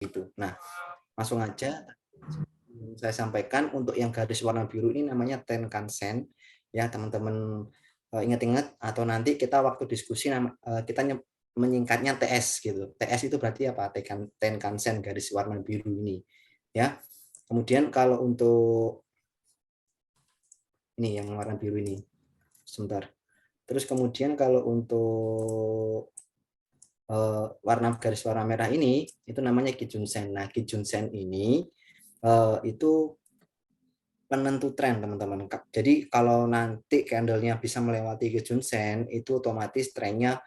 gitu. Nah, langsung aja saya sampaikan untuk yang garis warna biru ini namanya Tenkan-sen ya teman-teman, ingat-ingat atau nanti kita waktu diskusi kita menyingkatnya TS gitu. TS itu berarti apa? Tenkan-sen garis warna biru ini ya. Kemudian kalau untuk ini yang warna biru ini, sebentar. Terus kemudian kalau untuk warna garis warna merah ini itu namanya Kijunsen. Nah, Kijunsen ini itu penentu tren teman-teman. Jadi kalau nanti candlenya bisa melewati Kijunsen itu otomatis trennya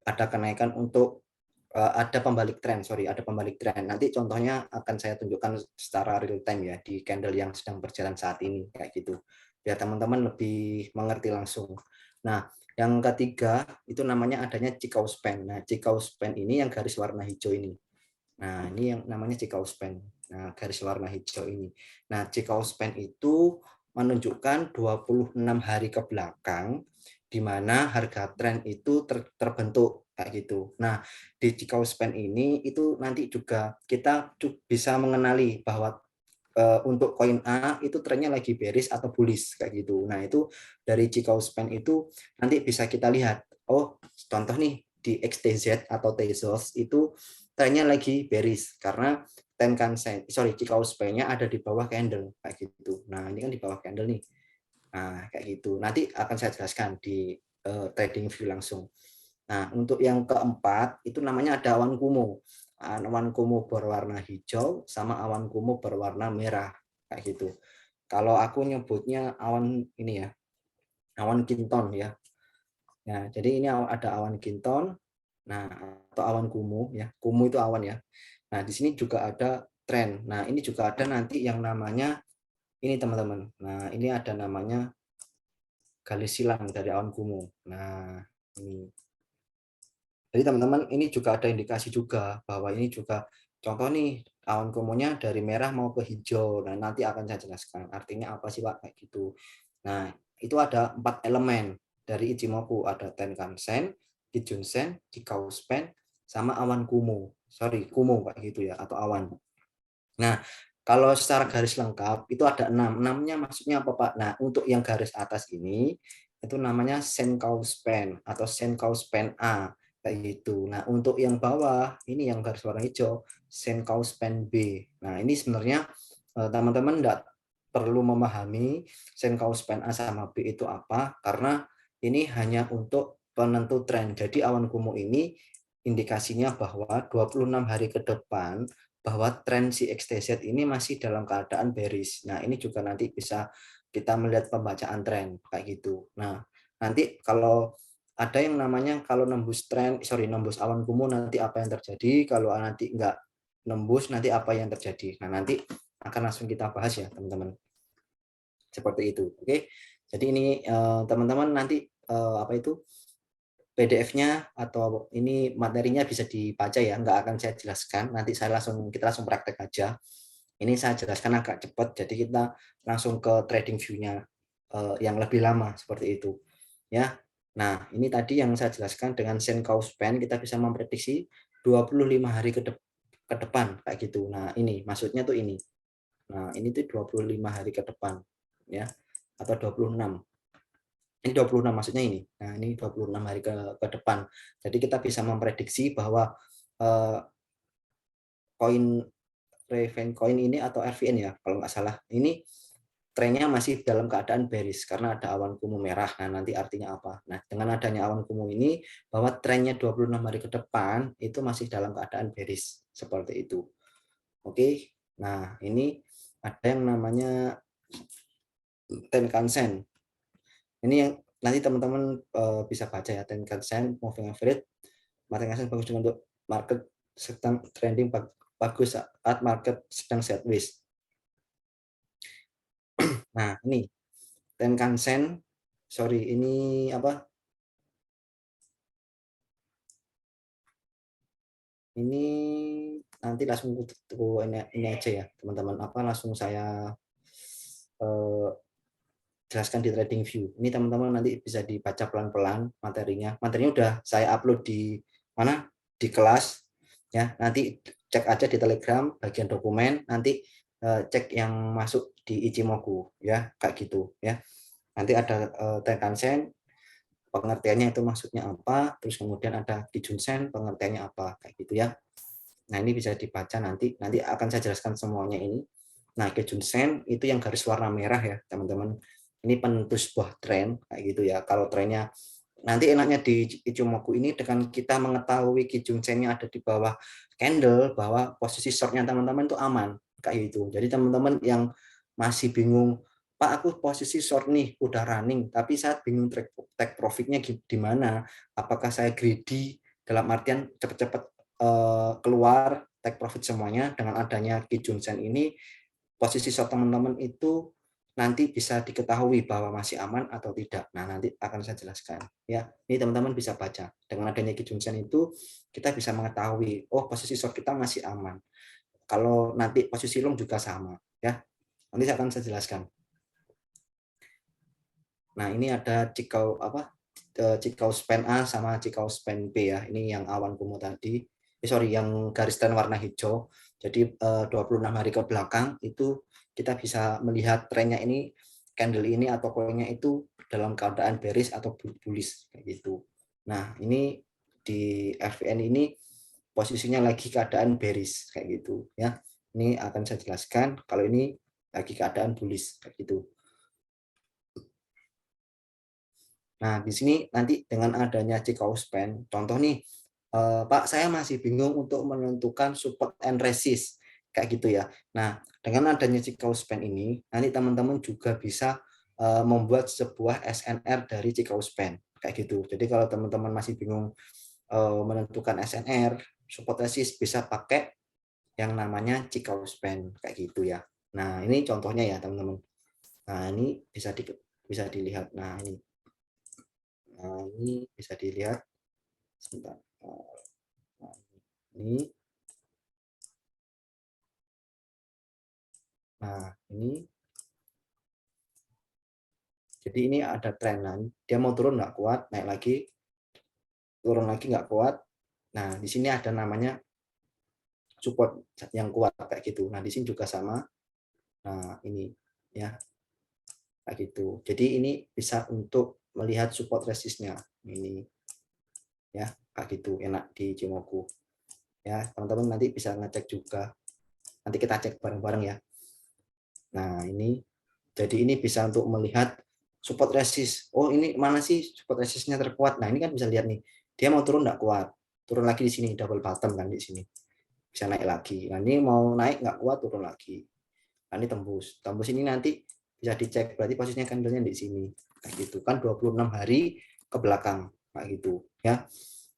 ada kenaikan untuk ada pembalik tren, ada pembalik tren. Nanti contohnya akan saya tunjukkan secara real time ya di candle yang sedang berjalan saat ini kayak gitu. Biar teman-teman lebih mengerti langsung. Nah, yang ketiga itu namanya adanya Chikou Span. Nah, Chikou Span ini yang garis warna hijau ini. Nah, ini yang namanya Chikou Span. Nah, garis warna hijau ini. Nah, Chikou Span itu menunjukkan 26 hari ke belakang di mana harga tren itu terbentuk kayak gitu. Nah, di Chikou Span ini itu nanti juga kita bisa mengenali bahwa untuk koin A itu trennya lagi bearish atau bullish kayak gitu. Nah, itu dari Chikou Span itu nanti bisa kita lihat. Oh, contoh nih di XTZ atau Tezos itu trennya lagi bearish karena Chikou Span-nya ada di bawah candle kayak gitu. Nah, ini kan di bawah candle nih. Nah, kayak gitu. Nanti akan saya jelaskan di trading view langsung. Nah, untuk yang keempat itu namanya ada awan kumuh. Awan kumuh berwarna hijau sama awan kumuh berwarna merah kayak gitu. Kalau aku nyebutnya awan ini ya, awan kinton ya. Ya, jadi ini ada awan kinton, nah atau awan kumuh ya. Kumuh itu awan ya. Nah, di sini juga ada tren. Nah, ini juga ada nanti yang namanya ini teman-teman. Nah, ini ada namanya garis silang dari awan kumuh. Nah, ini. Jadi teman-teman ini juga ada indikasi juga bahwa ini juga contoh nih awan kumuhnya dari merah mau ke hijau. Nah, nanti akan saya jelaskan artinya apa sih Pak kayak gitu. Nah, itu ada 4 elemen dari Ichimoku, ada Tenkan-sen, Kijun-sen, Chikou-span, sama awan kumuh. Sorry, kumuh kayak gitu ya atau awan. Nah, kalau secara garis lengkap itu ada 6. 6-nya maksudnya apa Pak? Nah, untuk yang garis atas ini itu namanya Senkou Span atau Senkou Span A kayak gitu. Nah, untuk yang bawah ini yang garis warna hijau Senkou Span B. Nah, ini sebenarnya teman-teman enggak perlu memahami Senkou Span A sama B itu apa karena ini hanya untuk penentu tren. Jadi awan kumuh ini indikasinya bahwa 26 hari ke depan bahwa tren si XTZ ini masih dalam keadaan bearish. Nah, ini juga nanti bisa kita melihat pembacaan tren kayak gitu. Nah, nanti kalau ada yang namanya kalau nembus awan kumuh nanti apa yang terjadi, kalau nanti enggak nembus nanti apa yang terjadi. Nah, nanti akan langsung kita bahas ya, teman-teman. Seperti itu. Oke. Jadi ini teman-teman nanti apa itu PDF-nya atau ini materinya bisa dibaca ya, nggak akan saya jelaskan. Nanti kita langsung praktek aja. Ini saya jelaskan agak cepat, jadi kita langsung ke trading view-nya yang lebih lama seperti itu. Ya. Nah, ini tadi yang saya jelaskan dengan Senkou Span kita bisa memprediksi 25 hari ke depan kayak gitu. Nah, ini maksudnya tuh ini. Nah, ini tuh 25 hari ke depan ya atau 26. Ini 26 maksudnya ini. Nah, ini 26 hari ke depan. Jadi kita bisa memprediksi bahwa koin Ravencoin ini atau RVN ya, kalau nggak salah. Ini trennya masih dalam keadaan bearish karena ada awan kumuh merah. Nah, nanti artinya apa? Nah, dengan adanya awan kumuh ini bahwa trennya 26 hari ke depan itu masih dalam keadaan bearish seperti itu. Oke. Nah, ini ada yang namanya Tenkan-sen. Ini yang nanti teman-teman bisa baca ya, Tenkan-sen moving average. Tenkan-sen bagus untuk market sedang trending bagus saat market sedang sideways. Nah, ini Tenkan-sen, sorry, ini apa? Ini nanti langsung ini aja ya, teman-teman. Apa langsung saya eh, jelaskan di trading view. Ini teman-teman nanti bisa dibaca pelan-pelan materinya. Materinya udah saya upload di mana? Di kelas ya. Nanti cek aja di Telegram bagian dokumen, nanti cek yang masuk di Ichimoku ya, kayak gitu ya. Nanti ada Tenkan-sen, pengertiannya itu maksudnya apa, terus kemudian ada Kijun-sen, pengertiannya apa, kayak gitu ya. Nah, ini bisa dibaca nanti akan saya jelaskan semuanya ini. Nah, Kijun-sen itu yang garis warna merah ya, teman-teman. Ini penentu sebuah tren kayak gitu ya. Kalau trennya nanti enaknya di Ichimoku ini dengan kita mengetahui Kijun-sennya ada di bawah candle, bahwa posisi shortnya teman-teman itu aman kayak gitu. Jadi teman-teman yang masih bingung, Pak, aku posisi short nih udah running, tapi saya bingung take profitnya di mana? Apakah saya greedy dalam artian cepat-cepat keluar take profit semuanya? Dengan adanya Kijun-sen ini, posisi short teman-teman itu nanti bisa diketahui bahwa masih aman atau tidak. Nah, nanti akan saya jelaskan. Ya, ini teman-teman bisa baca. Dengan adanya Kijun-sen itu, kita bisa mengetahui, oh posisi short kita masih aman. Kalau nanti posisi long juga sama. Ya, nanti akan saya jelaskan. Nah, ini ada Cikau span A sama Cikau span B ya. Ini yang awan kumuh tadi. Yang garis tren warna hijau. Jadi 26 hari ke belakang itu kita bisa melihat trennya ini, candle ini atau koinnya itu dalam keadaan bearish atau bullish kayak gitu. Nah, ini di FVN ini posisinya lagi keadaan bearish kayak gitu ya. Ini akan saya jelaskan kalau ini lagi keadaan bullish kayak gitu. Nah, di sini nanti dengan adanya Cikau span, contoh nih, Pak, saya masih bingung untuk menentukan support and resist, kayak gitu ya. Nah, dengan adanya Cikau span ini, nanti teman-teman juga bisa membuat sebuah SNR dari Cikau span, kayak gitu. Jadi kalau teman-teman masih bingung menentukan SNR, support resist, bisa pakai yang namanya Cikau span, kayak gitu ya. Nah, ini contohnya ya, teman-teman. Nah, ini bisa dilihat. Nah, ini bisa dilihat sebentar. Nah, ini nah ini jadi ini ada tren, dia mau turun nggak kuat, naik lagi, turun lagi nggak kuat. Nah, di sini ada namanya support yang kuat kayak gitu. Nah, di sini juga sama. Nah, ini ya kayak gitu. Jadi ini bisa untuk melihat support resistnya ini ya, kayak gitu, enak di Ichimoku ya. Teman-teman nanti bisa ngecek juga. Nanti kita cek bareng-bareng ya. Nah, ini jadi ini bisa untuk melihat support resist. Oh, ini mana sih support resistnya terkuat? Nah, ini kan bisa lihat nih. Dia mau turun nggak kuat. Turun lagi di sini, double bottom kan di sini. Bisa naik lagi. Nah, ini mau naik nggak kuat, turun lagi. Nah, ini tembus. Tembus ini nanti bisa dicek. Berarti posisinya candlenya di sini. Kayak gitu. Kan 26 hari ke belakang. Kayak gitu. Ya.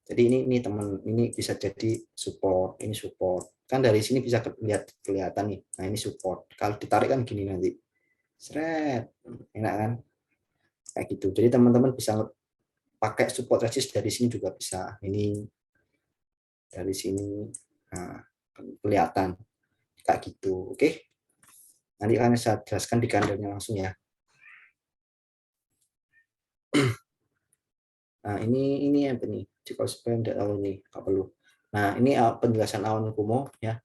Jadi ini teman, ini bisa jadi support. Ini support. Kan dari sini bisa kelihatan nih. Nah, ini support. Kalau ditarik kan gini nanti. Seret. Enak kan? Kayak gitu. Jadi teman-teman bisa pakai support resist dari sini juga bisa. Ini dari sini, nah, kelihatan kayak gitu. Oke, nanti akan saya jelaskan di kandelnya langsung ya. Nah, ini apa nih? Jika supaya tidak tahu nih, nggak perlu. Nah, ini penjelasan awan kumuh ya.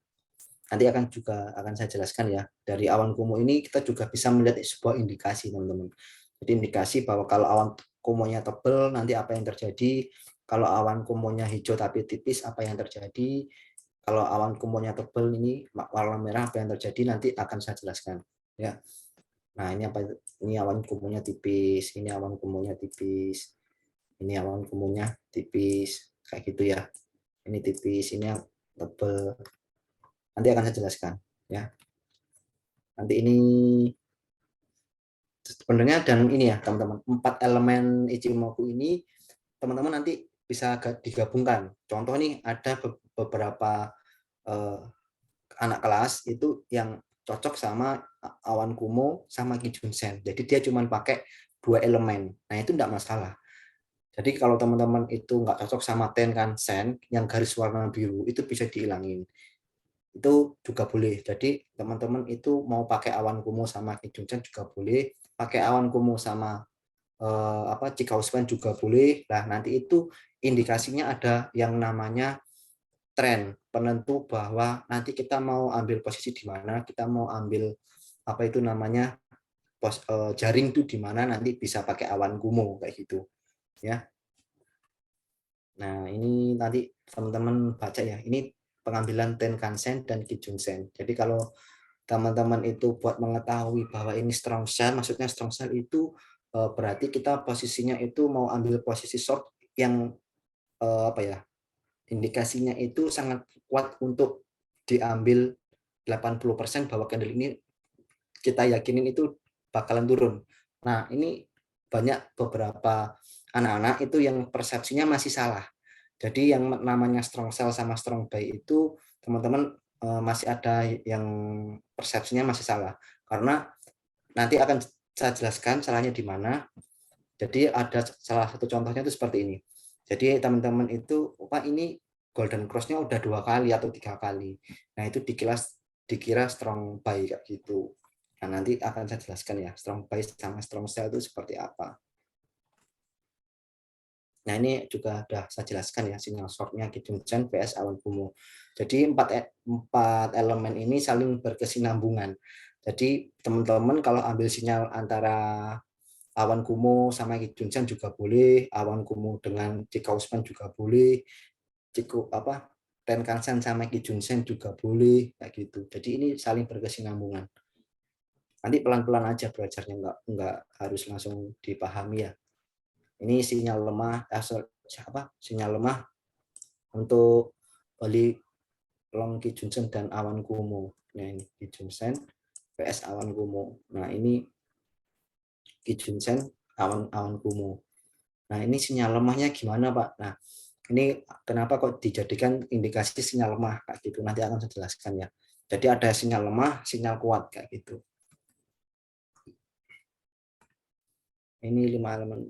Nanti akan saya jelaskan ya. Dari awan kumuh ini kita juga bisa melihat sebuah indikasi, teman-teman. Jadi indikasi bahwa kalau awan kumuhnya tebal, nanti apa yang terjadi? Kalau awan kumuhnya hijau tapi tipis, apa yang terjadi? Kalau awan kumuhnya tebal ini warna merah, apa yang terjadi? Nanti akan saya jelaskan. Ya. Nah, ini apa? Ini awan kumuhnya tipis, ini awan kumuhnya tipis, ini awan kumuhnya tipis, kayak gitu ya. Ini tipis, ini yang tebal. Nanti akan saya jelaskan. Ya. Nanti ini sebenarnya dan ini ya teman-teman, 4 elemen Ichimoku ini teman-teman nanti bisa digabungkan. Contoh nih ada beberapa anak kelas itu yang cocok sama awan kumo sama Kijun-sen. Jadi dia cuma pakai 2 elemen. Nah, itu enggak masalah. Jadi kalau teman-teman itu nggak cocok sama Tenkan-sen yang garis warna biru, itu bisa dihilangin. Itu juga boleh. Jadi teman-teman itu mau pakai awan kumo sama Kijun-sen juga boleh, pakai awan kumo sama Cikau span juga boleh. Nah, nanti itu indikasinya ada yang namanya tren, penentu bahwa nanti kita mau ambil posisi di mana, kita mau ambil apa itu namanya jaring itu di mana nanti bisa pakai awan gumo kayak gitu ya. Nah, ini nanti teman-teman baca ya. Ini pengambilan Tenkan-sen dan Kijun-sen. Jadi kalau teman-teman itu buat mengetahui bahwa ini strong cell, maksudnya strong cell itu berarti kita posisinya itu mau ambil posisi short yang apa ya? Indikasinya itu sangat kuat untuk diambil 80% bahwa candle ini kita yakinin itu bakalan turun. Nah, ini banyak beberapa anak-anak itu yang persepsinya masih salah. Jadi yang namanya strong sell sama strong buy itu teman-teman masih ada yang persepsinya masih salah. Karena nanti akan saya jelaskan salahnya di mana. Jadi ada salah satu contohnya itu seperti ini. Jadi teman-teman itu, Pak ini golden cross-nya udah 2 kali atau 3 kali. Nah itu dikira strong buy kayak gitu. Nah nanti akan saya jelaskan ya, strong buy sama strong sell itu seperti apa. Nah ini juga sudah saya jelaskan ya, sinyal short-nya Kijun-sen vs awan gumo. Jadi empat elemen ini saling berkesinambungan. Jadi teman-teman kalau ambil sinyal antara awan gumo sama Kijun-sen juga boleh, awan gumo dengan Chikou-span juga boleh, Tenkan-sen sama Kijun-sen juga boleh kayak gitu. Jadi ini saling berkesinambungan. Nanti pelan-pelan aja belajarnya, enggak harus langsung dipahami ya. Ini sinyal lemah, sinyal lemah untuk beli long Kijun-sen dan awan gumo. Nah ini Kijun-sen vs awan gumo. Nah ini Kijun-sen awan gumo. Nah ini sinyal lemahnya gimana Pak? Nah ini kenapa kok dijadikan indikasi sinyal lemah kayak gitu? Nanti akan saya jelaskan ya. Jadi ada sinyal lemah, sinyal kuat kayak gitu. Ini 5 elemen.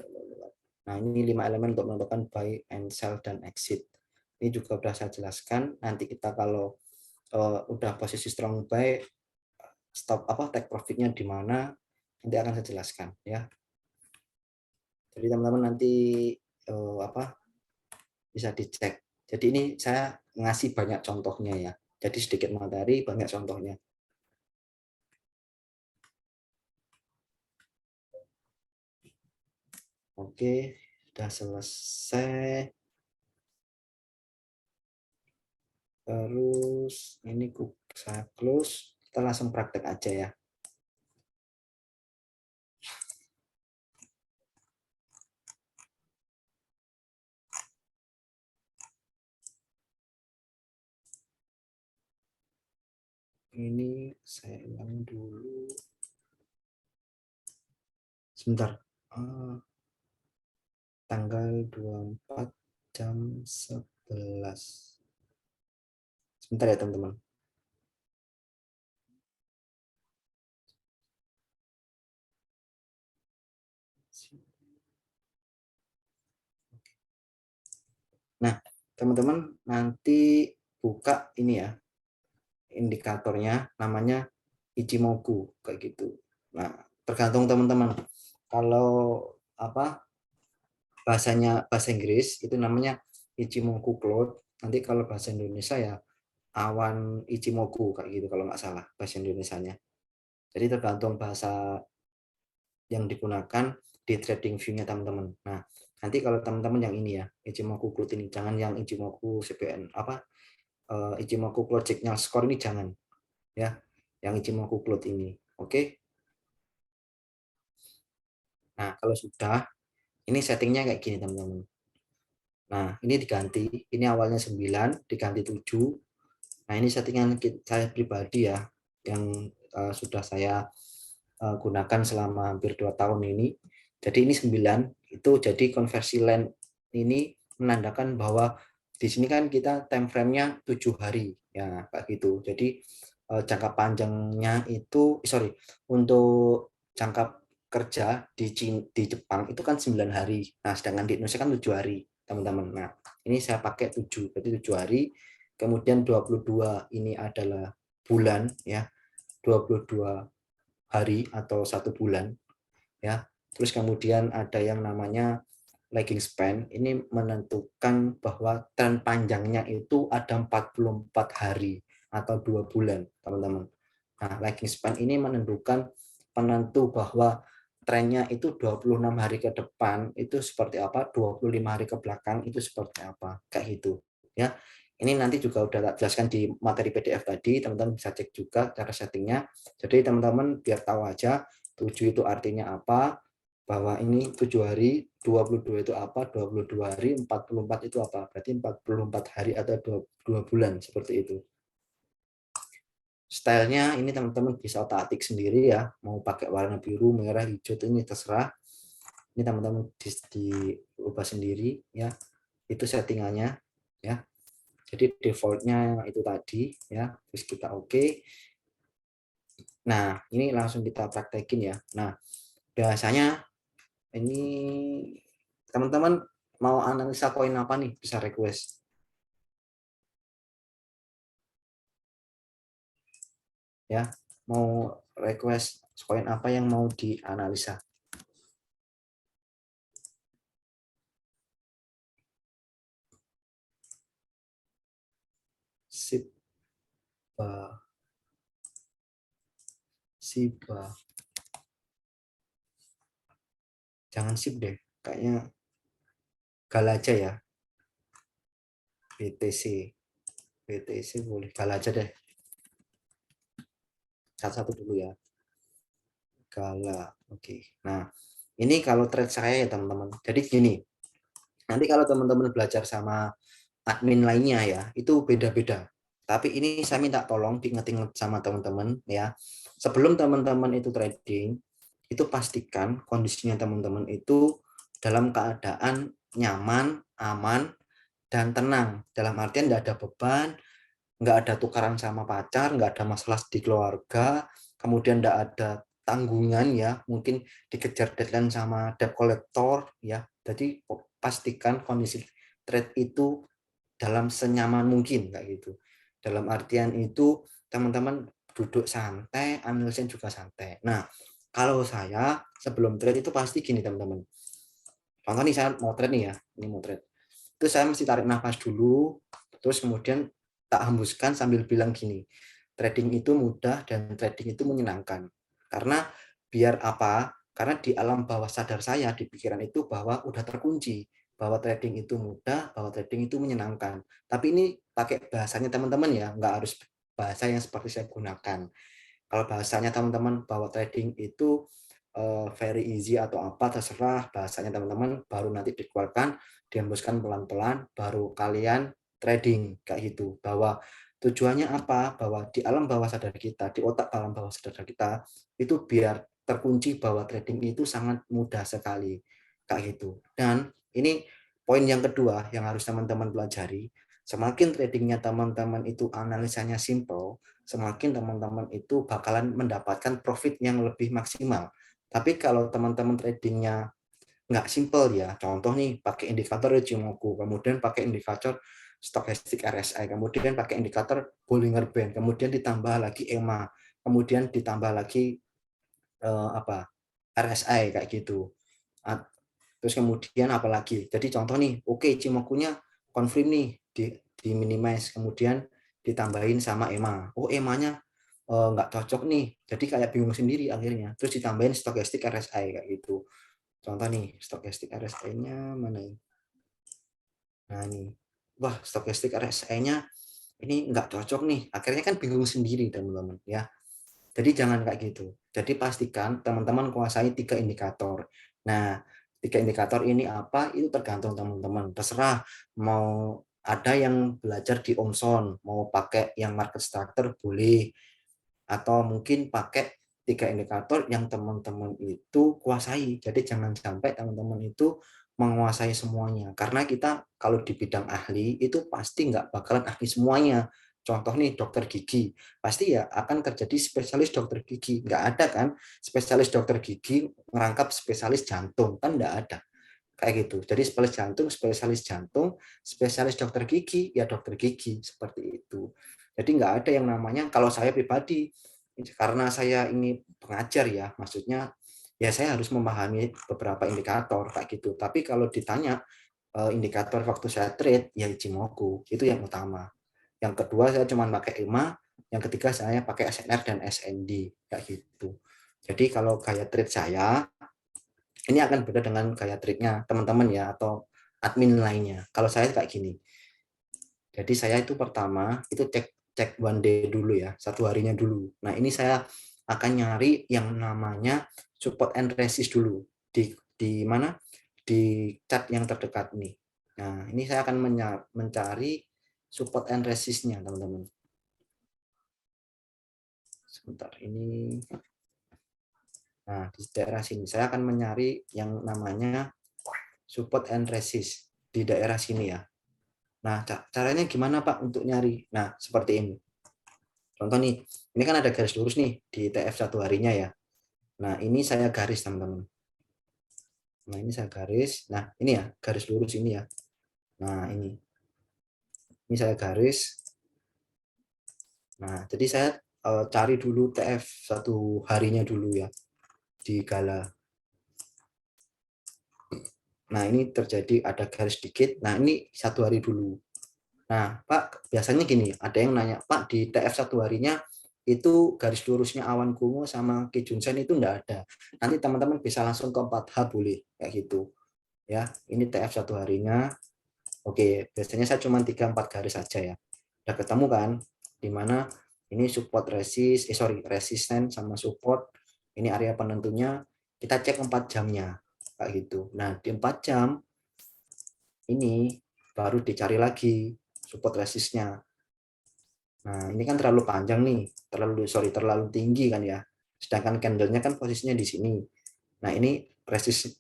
Nah ini 5 elemen untuk menentukan buy and sell dan exit. Ini juga sudah saya jelaskan. Nanti kita kalau udah posisi strong buy, stop take profitnya di mana, nanti akan saya jelaskan ya. Jadi teman-teman nanti bisa dicek. Jadi ini saya ngasih banyak contohnya ya. Jadi sedikit materi, banyak contohnya. Oke, sudah selesai. Terus ini saya close. Kita langsung praktek aja ya. Ini saya ulang dulu. Sebentar. Tanggal 24 jam 11. Sebentar ya teman-teman. Nah, teman-teman nanti buka ini ya, indikatornya namanya Ichimoku kayak gitu. Nah, tergantung teman-teman. Kalau bahasa Inggris itu namanya Ichimoku cloud. Nanti kalau bahasa Indonesia ya awan Ichimoku kayak gitu kalau nggak salah bahasa Indonesianya. Jadi tergantung bahasa yang digunakan di trading view-nya teman-teman. Nah, nanti kalau teman-teman yang ini ya, Ichimoku cloud ini, jangan yang Ichimoku CPN Ichimoku projectnya score ini jangan ya, yang Ichimoku cloud ini. Oke. Nah, kalau sudah ini settingnya kayak gini teman-teman. Nah, ini diganti. Ini awalnya 9, diganti 7. Nah, ini settingan saya pribadi ya, yang sudah saya gunakan selama hampir 2 tahun ini. Jadi ini 9, itu jadi konversi line ini menandakan bahwa di sini kan kita time frame-nya 7 hari. Ya, kayak gitu. Jadi jangka panjangnya itu, untuk jangka kerja di Jepang itu kan 9 hari. Nah, sedangkan di Indonesia kan 7 hari, teman-teman. Nah, ini saya pakai 7, berarti 7 hari. Kemudian 22 ini adalah bulan ya. 22 hari atau 1 bulan ya. Terus kemudian ada yang namanya lagging span ini menentukan bahwa tren panjangnya itu ada 44 hari atau 2 bulan, teman-teman. Nah, lagging span ini menentukan penentu bahwa trennya itu 26 hari ke depan itu seperti apa, 25 hari ke belakang itu seperti apa, kayak gitu. Ya, ini nanti juga udah tak jelaskan di materi PDF tadi, teman-teman bisa cek juga cara settingnya. Jadi teman-teman biar tahu aja 7 itu artinya apa, bahwa ini 7 hari, 22 itu apa, 22 hari, 44 itu apa. Berarti 44 hari atau 2 bulan, seperti itu. Stylenya ini teman-teman bisa otak-atik sendiri ya, mau pakai warna biru, merah, hijau, ini terserah. Ini teman-teman diubah sendiri ya, itu settingannya ya. Jadi defaultnya itu tadi ya, terus kita oke. Nah, ini langsung kita praktekin ya. Nah, biasanya ini teman-teman mau analisa koin apa nih, bisa request ya. Mau request koin apa yang mau dianalisa. Sip. Siba. Jangan sip deh, kayaknya Galaja ya. BTC. BTC boleh, Galaja deh. Satu-satu dulu ya. Gala. Oke. Nah, ini kalau trade saya ya teman-teman. Jadi gini, nanti kalau teman-teman belajar sama admin lainnya ya, itu beda-beda. Tapi ini saya minta tolong diingat-ingat sama teman-teman ya. Sebelum teman-teman itu trading, itu pastikan kondisinya teman-teman itu dalam keadaan nyaman, aman, dan tenang. Dalam artian nggak ada beban, nggak ada tukaran sama pacar, nggak ada masalah di keluarga, kemudian nggak ada tanggungan ya, mungkin dikejar deadline sama debt collector ya. Jadi pastikan kondisi trade itu dalam senyaman mungkin kayak gitu. Dalam artian itu teman-teman duduk santai, analisin juga santai. Nah, kalau saya sebelum trade itu pasti gini teman-teman. Contoh nih saya mau trade nih ya, ini mau trade. Itu saya mesti tarik nafas dulu, terus kemudian tak hembuskan sambil bilang gini, trading itu mudah dan trading itu menyenangkan. Karena biar apa? Karena di alam bawah sadar saya, di pikiran itu bahwa udah terkunci, bahwa trading itu mudah, bahwa trading itu menyenangkan. Tapi ini pakai bahasanya teman-teman ya, nggak harus bahasa yang seperti saya gunakan. Kalau bahasanya teman-teman bahwa trading itu very easy atau apa terserah bahasanya teman-teman, baru nanti dikeluarkan, dihembuskan pelan-pelan, baru kalian trading kayak gitu. Bahwa tujuannya apa? Bahwa di alam bawah sadar kita, di otak alam bawah sadar kita itu biar terkunci bahwa trading itu sangat mudah sekali kayak gitu. Dan ini poin yang kedua yang harus teman-teman pelajari, semakin tradingnya teman-teman itu analisanya simple, semakin teman-teman itu bakalan mendapatkan profit yang lebih maksimal. Tapi kalau teman-teman tradingnya nggak simple ya, contoh nih pakai indikator Ichimoku, kemudian pakai indikator stochastic RSI, kemudian pakai indikator Bollinger Band, kemudian ditambah lagi EMA, kemudian ditambah lagi apa RSI kayak gitu. Terus kemudian apalagi? Jadi contoh nih, oke Ichimoku-nya confirm nih di minimize, kemudian ditambahin sama EMA. Oh EMA-nya nggak cocok nih, jadi kayak bingung sendiri akhirnya. Terus ditambahin stochastic RSI kayak gitu. Contoh nih, stochastic RSI-nya mana ini? Nah ini, wah stochastic RSI-nya ini nggak cocok nih. Akhirnya kan bingung sendiri teman-teman ya. Jadi jangan kayak gitu. Jadi pastikan teman-teman kuasai 3 indikator. Nah, 3 indikator ini apa? Itu tergantung teman-teman. Terserah mau ada yang belajar di Omson, mau pakai yang market structure boleh, atau mungkin pakai 3 indikator yang teman-teman itu kuasai. Jadi jangan sampai teman-teman itu menguasai semuanya. Karena kita kalau di bidang ahli itu pasti nggak bakalan ahli semuanya. Contoh nih dokter gigi, pasti ya akan terjadi spesialis dokter gigi. Nggak ada kan spesialis dokter gigi merangkap spesialis jantung, kan nggak ada. Kayak gitu. Jadi spesialis jantung, spesialis dokter gigi, ya dokter gigi. Seperti itu. Jadi nggak ada yang namanya, kalau saya pribadi, karena saya ini pengajar ya, maksudnya ya saya harus memahami beberapa indikator kayak gitu. Tapi kalau ditanya indikator waktu saya trade, ya Ichimoku itu yang utama. Yang kedua saya cuma pakai EMA, yang ketiga saya pakai SNR dan SND kayak gitu. Jadi kalau gaya trade saya ini akan beda dengan gaya trade-nya teman-teman ya, atau admin lainnya. Kalau saya kayak gini. Jadi saya itu pertama itu cek cek one day dulu ya, satu harinya dulu. Nah, ini saya akan nyari yang namanya support and resist dulu di mana, di chart yang terdekat nih. Nah, ini saya akan mencari support and resist-nya, teman-teman. Sebentar ini. Nah, di daerah sini saya akan mencari yang namanya support and resist di daerah sini ya. Nah, caranya gimana Pak untuk nyari? Nah, seperti ini. Contoh nih, ini kan ada garis lurus nih di TF satu harinya ya. Nah, ini saya garis teman-teman. Nah, ini saya garis. Nah, ini ya, garis lurus ini ya. Nah, ini. Ini saya garis. Nah, jadi saya cari dulu TF satu harinya dulu ya di Gala. Nah, ini terjadi ada garis dikit. Nah, ini satu hari dulu. Nah, Pak, biasanya gini, ada yang nanya, Pak, di TF satu harinya itu garis lurusnya awan kumuh sama Kijunsen itu enggak ada. Nanti teman-teman bisa langsung ke 4H boleh, kayak gitu. Ya, ini TF satu harinya. Oke, biasanya saya cuma 3-4 garis saja ya. Udah ketemu kan? Di mana ini support resisten sama support. Ini area penentunya. Kita cek 4 jamnya. Kayak gitu. Nah, di 4 jam ini baru dicari lagi support resistnya. Nah, ini kan terlalu panjang nih, terlalu tinggi kan ya. Sedangkan candlenya kan posisinya di sini. Nah, ini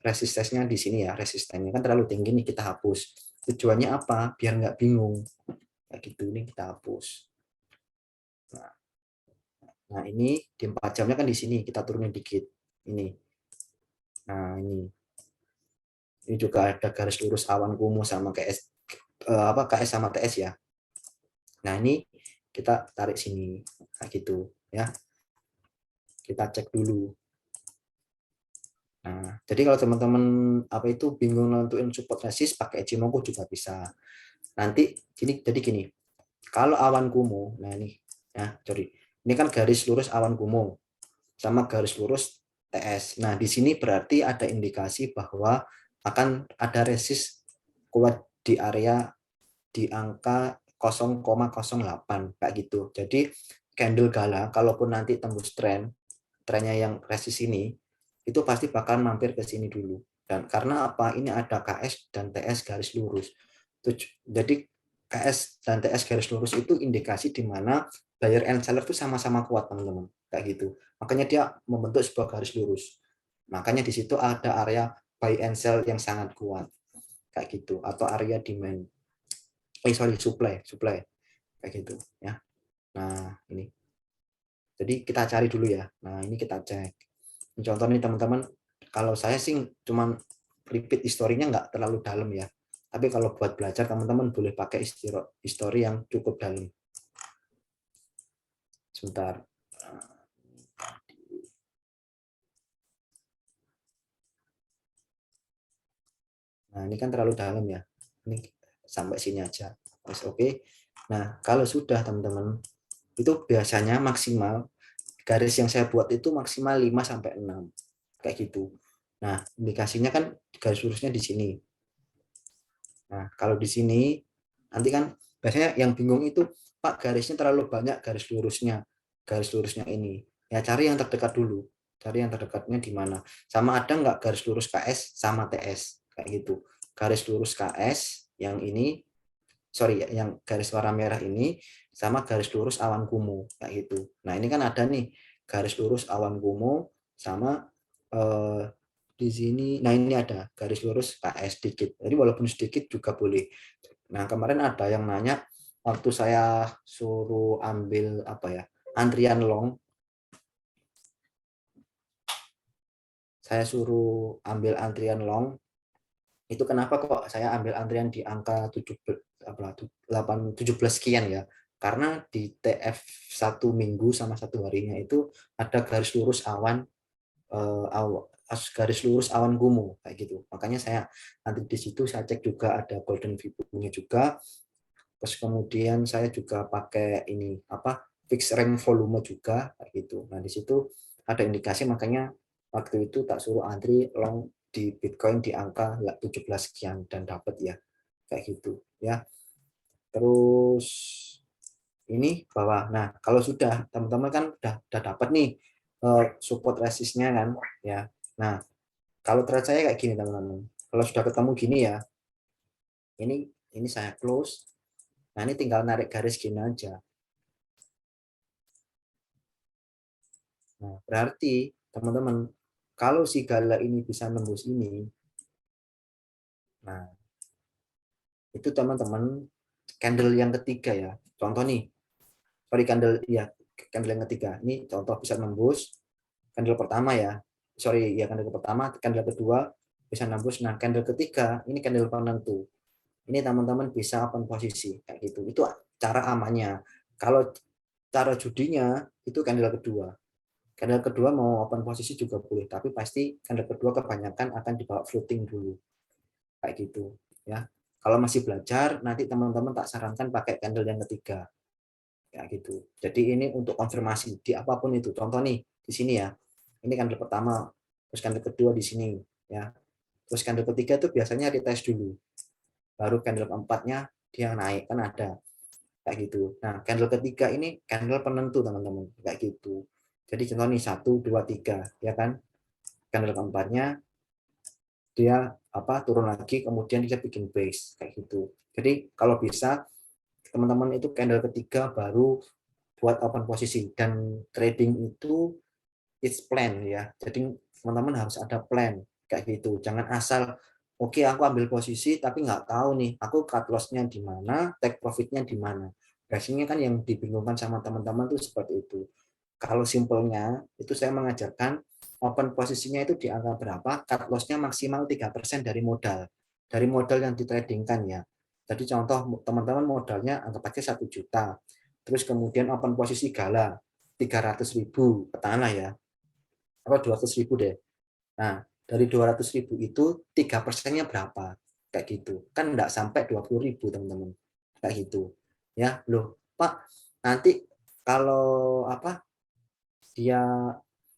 resistennya di sini ya, resistennya kan terlalu tinggi nih, kita hapus. Tujuannya apa? Biar nggak bingung. Kayak gitu, ini kita hapus. Nah, ini di 4 jamnya kan di sini, kita turunin dikit. Ini. Nah, ini juga ada garis lurus awan kumuh sama KS sama TS ya. Nah, ini kita tarik sini. Nah, gitu ya. Kita cek dulu. Nah, jadi kalau teman-teman bingung nentuin support resist, pakai Ichimoku juga bisa. Nanti jadi gini, kalau awan kumuh, nah ini ya, ini kan garis lurus awan kumuh sama garis lurus TS. Nah, di sini berarti ada indikasi bahwa akan ada resist kuat di area di angka 0,08 kayak gitu. Jadi candle gala kalaupun nanti tembus trennya yang resist ini, itu pasti bakal mampir ke sini dulu. Dan karena apa? Ini ada KS dan TS garis lurus. Jadi KS dan TS garis lurus itu indikasi di mana buyer and seller itu sama-sama kuat, teman-teman. Kayak gitu. Makanya dia membentuk sebuah garis lurus. Makanya di situ ada area buy and sell yang sangat kuat. Kayak gitu. Atau area demand. Supply. Kayak gitu ya. Nah, ini. Jadi kita cari dulu ya. Nah, ini kita cek. Contoh nih teman-teman, kalau saya sih cuman repeat historinya nggak terlalu dalam ya. Tapi kalau buat belajar teman-teman boleh pakai history yang cukup dalam. Sebentar. Nah, ini kan terlalu dalam ya. Ini sampai sini aja. Oke. Nah, kalau sudah teman-teman, itu biasanya maksimal garis yang saya buat itu maksimal 5 sampai 6. Kayak gitu. Nah, indikasinya kan garis lurusnya di sini. Nah, kalau di sini nanti kan biasanya yang bingung itu, Pak, garisnya terlalu banyak garis lurusnya. Garis lurusnya ini. Ya cari yang terdekat dulu. Cari yang terdekatnya di mana. Sama ada nggak garis lurus KS sama TS kayak gitu. Garis lurus KS yang ini, yang garis warna merah ini sama garis lurus awan kumuh kayak gitu. Nah, ini kan ada nih garis lurus awan kumuh sama di sini. Nah, ini ada garis lurus KS sedikit. Jadi walaupun sedikit juga boleh. Nah, kemarin ada yang nanya waktu saya suruh ambil antrian long, saya suruh ambil antrian long, itu kenapa kok saya ambil antrian di angka 17 sekian ya? Karena di TF satu minggu sama satu harinya itu ada garis lurus awan garis lurus awan kumuh kayak gitu. Makanya saya nanti di situ saya cek juga ada golden VIBO-nya juga. Terus kemudian saya juga pakai ini apa fixed range volume juga kayak gitu. Nah di situ ada indikasi, makanya waktu itu tak suruh antri long di Bitcoin di angka 17 sekian dan dapat ya kayak gitu ya. Terus ini bawah. Nah kalau sudah teman-teman kan udah dapat nih support resistnya kan ya. Nah kalau trade saya kayak gini teman-teman. Kalau sudah ketemu gini ya, ini saya close. Nah ini tinggal narik garis gini aja. Nah, berarti teman-teman, kalau si gala ini bisa nembus ini, nah itu teman-teman candle yang ketiga ya. Contoh nih, sorry candle ya, candle yang ketiga. Ini contoh bisa nembus candle pertama ya. Sorry ya candle pertama, candle kedua bisa nembus. Nah, candle ketiga ini candle penentu. Ini teman-teman bisa open posisi kayak gitu. Itu cara amannya. Kalau cara judinya itu candle kedua. Candle kedua mau open posisi juga boleh, tapi pasti candle kedua kebanyakan akan dibawa floating dulu, kayak gitu ya. Kalau masih belajar, nanti teman-teman tak sarankan pakai candle yang ketiga, kayak gitu. Jadi ini untuk konfirmasi di apapun itu. Contoh nih di sini ya, ini candle pertama, terus candle kedua di sini ya, terus candle ketiga itu biasanya retest dulu, baru candle keempatnya dia naik kan ada kayak gitu. Nah candle ketiga ini candle penentu teman-teman, kayak gitu. Jadi contoh nih 1, 2, 3 ya kan, candle keempatnya dia turun lagi, kemudian dia bikin base kayak gitu. Jadi kalau bisa teman-teman itu candle ketiga baru buat open posisi, dan trading itu it's plan ya. Jadi teman-teman harus ada plan kayak gitu. Jangan asal oke aku ambil posisi tapi nggak tahu nih aku cut loss-nya di mana, take profit-nya di mana. Biasanya kan yang dibingungkan sama teman-teman tuh seperti itu. Kalau simpelnya itu saya mengajarkan open posisinya itu di angka berapa, cut loss-nya maksimal 3% dari modal. Dari modal yang ditradingkan ya. Jadi contoh teman-teman modalnya anggap aja 1 juta. Terus kemudian open posisi gala 300.000 katakanlah ya. Apa 200.000 deh. Nah, dari 200.000 itu 3%-nya berapa? Kayak gitu. Kan enggak sampai 20.000 teman-teman. Kayak gitu. Ya, loh, Pak, nanti kalau dia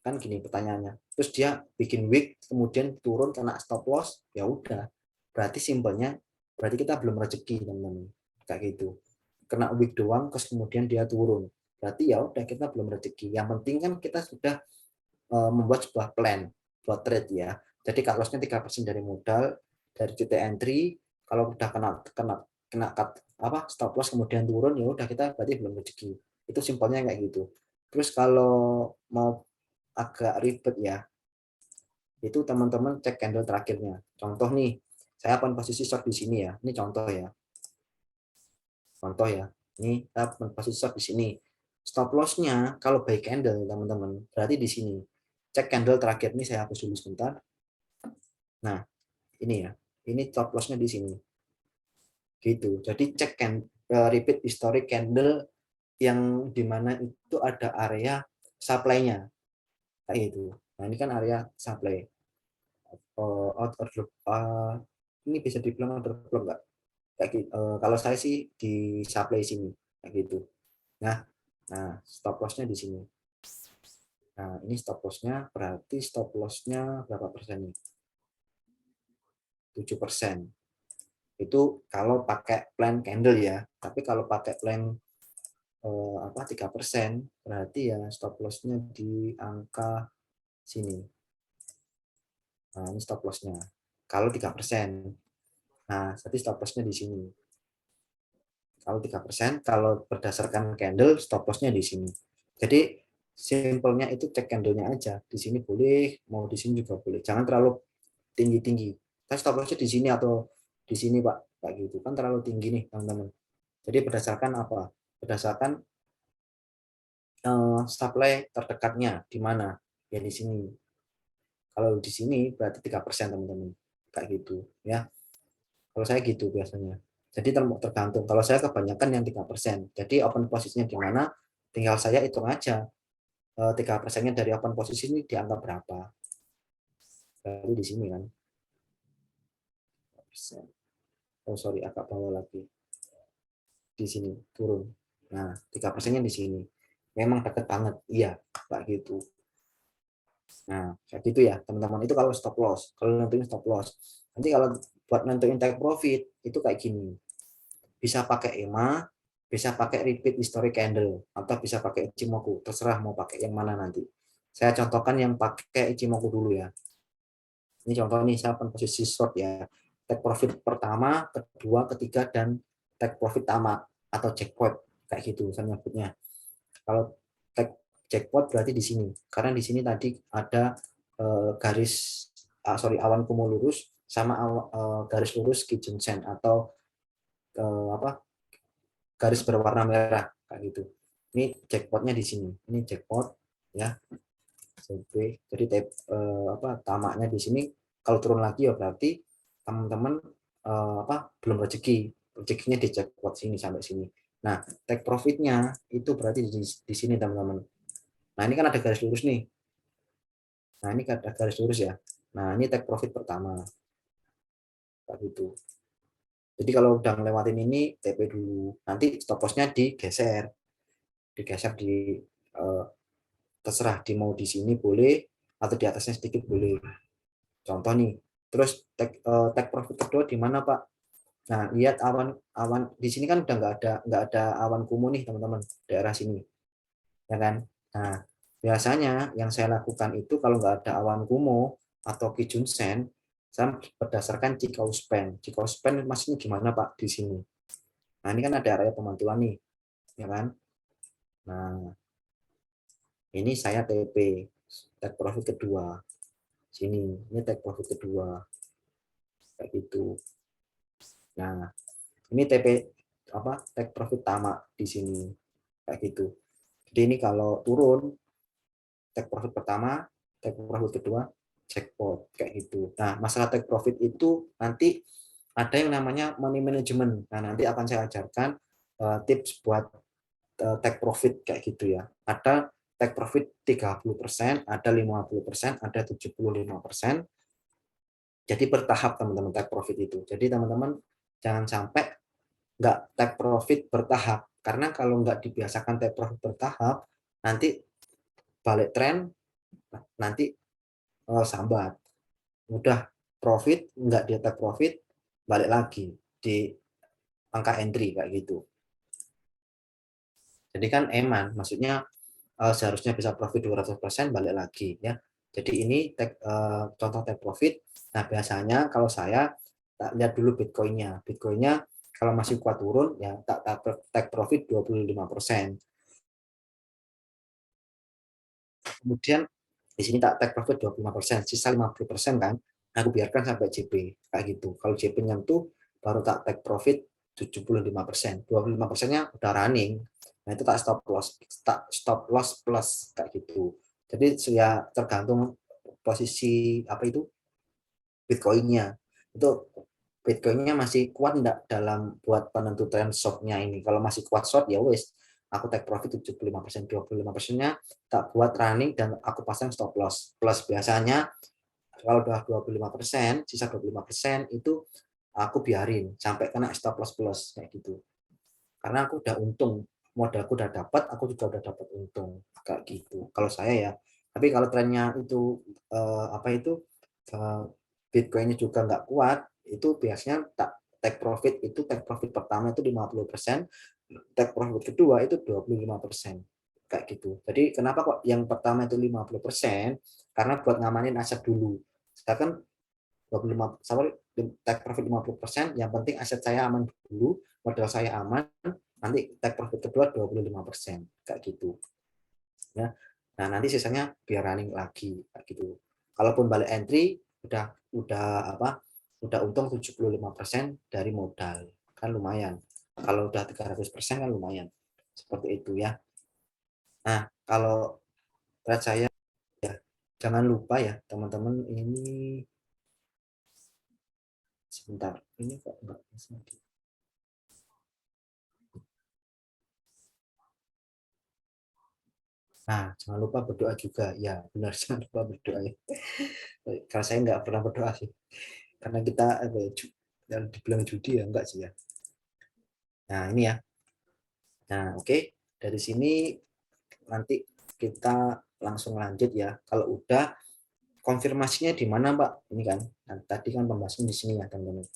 kan gini pertanyaannya, terus dia bikin wick kemudian turun kena stop loss, ya udah berarti simpelnya berarti kita belum rezeki teman-teman, kayak gitu. Kena wick doang terus kemudian dia turun, berarti ya udah kita belum rezeki. Yang penting kan kita sudah membuat sebuah plan buat trade ya. Jadi kalau lossnya 3% dari modal, dari titik entry, kalau udah kena kena kena cut, stop loss kemudian turun, ya udah kita berarti belum rezeki. Itu simpelnya kayak gitu. Terus kalau mau agak ribet ya, itu teman-teman cek candle terakhirnya. Contoh nih, saya open posisi short di sini ya. Ini contoh ya. Contoh ya. Ini saya open posisi short di sini. Stop loss-nya kalau buy candle teman-teman, berarti di sini. Cek candle terakhir ini saya hapus dulu sebentar. Nah, ini ya. Ini stop loss-nya di sini. Gitu. Jadi cek repeat historic candle yang dimana itu ada area supply-nya. Kayak gitu. Nah, ini kan area supply. Ini bisa dibilang order flow nggak? Kayak gitu. Kalau saya sih di supply sini, kayak gitu. Nah, stop loss-nya di sini. Nah, ini stop loss-nya berarti stop loss-nya berapa persen nih? 7%. Itu kalau pakai plan candle ya. Tapi kalau pakai plan 3%, berarti ya stop loss-nya di angka sini. Nah, ini stop loss-nya. Kalau 3%. Nah, jadi stop loss-nya di sini. Kalau 3%, kalau berdasarkan candle, stop loss-nya di sini. Jadi, simpelnya itu cek candle-nya aja. Di sini boleh, mau di sini juga boleh. Jangan terlalu tinggi-tinggi. Kan stop loss-nya di sini atau di sini, Pak. Kayak gitu. Kan terlalu tinggi nih, teman-teman. Jadi, berdasarkan apa? Berdasarkan supply terdekatnya di mana? Ya di sini. Kalau di sini berarti 3%, teman-teman. Kayak gitu, ya. Kalau saya gitu biasanya. Jadi tergantung. Kalau saya kebanyakan yang 3%. Jadi open posisinya di mana, tinggal saya hitung aja 3%-nya dari open posisi ini dianggap berapa. Berarti di sini kan. Oh sorry, agak bawah lagi. Di sini turun. Nah, 3%-nya di sini. Memang dekat banget. Iya, Pak gitu. Nah, kayak gitu ya, teman-teman. Itu kalau stop loss. Kalau nentuin stop loss. Nanti kalau buat nentuin take profit, itu kayak gini. Bisa pakai EMA, bisa pakai repeat history candle, atau bisa pakai Ichimoku. Terserah mau pakai yang mana nanti. Saya contohkan yang pakai Ichimoku dulu ya. Ini contoh nih, saya posisi short ya. Take profit pertama, kedua, ketiga, dan take profit tamat atau jackpot. Kayak gitu saya nyebutnya. Kalau take jackpot berarti di sini. Karena di sini tadi ada garis, awan cumulus sama garis lurus Kijun-sen atau apa garis berwarna merah kayak gitu. Ini jackpotnya di sini. Ini jackpot ya. Jadi tamaknya di sini kalau turun lagi ya berarti teman-teman belum rezekinya di jackpot sini sampai sini. Nah, take profitnya itu berarti di sini teman-teman. Nah, ini kan ada garis lurus nih. Nah, ini ada garis lurus ya. Nah, ini take profit pertama. Kayak gitu. Jadi kalau udah ngelewatin ini TP dulu. Nanti stop loss-nya digeser. Digeser terserah di mau di sini boleh atau di atasnya sedikit boleh. Contoh nih. Terus take profit kedua di mana, Pak? Nah, lihat awan di sini kan udah nggak ada awan kumuh nih, teman-teman, daerah sini. Ya kan? Nah, biasanya yang saya lakukan itu kalau nggak ada awan kumuh atau Kijun-sen, saya berdasarkan Chikou Span. Chikou Span maksudnya gimana, Pak, di sini? Nah, ini kan ada area pemantuan nih, ya kan? Nah, ini saya TP, take profit kedua. Sini, ini take profit kedua. Kayak gitu. Nah, ini TP take profit tamak di sini. Kayak gitu. Jadi ini kalau turun take profit pertama, take profit kedua, jackpot kayak gitu. Nah, masalah take profit itu nanti ada yang namanya money management. Nah, nanti akan saya ajarkan tips buat take profit kayak gitu ya. Ada take profit 30%, ada 50%, ada 75%. Jadi bertahap teman-teman take profit itu. Jadi teman-teman jangan sampai nggak take profit bertahap. Karena kalau nggak dibiasakan take profit bertahap, nanti balik tren, nanti sambat. Udah profit, nggak di take profit, balik lagi di angka entry kayak gitu. Jadi kan eman, maksudnya seharusnya bisa profit 200% balik lagi ya. Jadi ini contoh take profit. Nah, biasanya kalau saya tak lihat dulu Bitcoin-nya. Bitcoin-nya kalau masih kuat turun ya tak take profit 25%. Kemudian di sini tak take profit 25%, sisa 50% kan aku biarkan sampai JP kayak gitu. Kalau JP nyentuh baru tak take profit 75%. 25%-nya udah running. Nah, itu tak stop loss plus kayak gitu. Jadi ya tergantung posisi apa itu Bitcoin-nya. Itu Bitcoin-nya masih kuat enggak dalam buat penentu trend short-nya ini. Kalau masih kuat short ya wes aku take profit 75%, 25%-nya tak buat running dan aku pasang stop loss. Plus biasanya kalau udah 25%, sisa 25% itu aku biarin sampai kena stop loss plus kayak gitu. Karena aku udah untung, modalku udah dapat, aku juga udah dapat untung kayak gitu. Kalau saya ya. Tapi kalau trennya itu Bitcoin-nya juga nggak kuat, itu biasanya take profit take profit pertama itu 50%, take profit kedua itu 25%. Kayak gitu. Jadi kenapa kok yang pertama itu 50%? Karena buat ngamanin aset dulu. Sedangkan 25 sorry, take profit 50%, yang penting aset saya aman dulu, modal saya aman, nanti take profit kedua 25%. Kayak gitu. Ya. Nah, nanti sisanya biar running lagi kayak gitu. Kalaupun balik entry udah untung 75% dari modal. Kan lumayan. Kalau udah 300% kan lumayan. Seperti itu ya. Nah, kalau berat saya ya jangan lupa ya teman-teman ini sebentar. Ini kok enggak bisa. Nah, jangan lupa berdoa juga. Ya, benar, jangan lupa berdoa. Ya. Karena saya nggak pernah berdoa sih. Karena kita yang dibilang judi ya enggak sih ya. Nah, ini ya. Nah, oke. Dari sini nanti kita langsung lanjut ya. Kalau udah konfirmasinya di mana, Pak? Ini kan. Nah, tadi kan pembahasan di sini ya, teman-teman.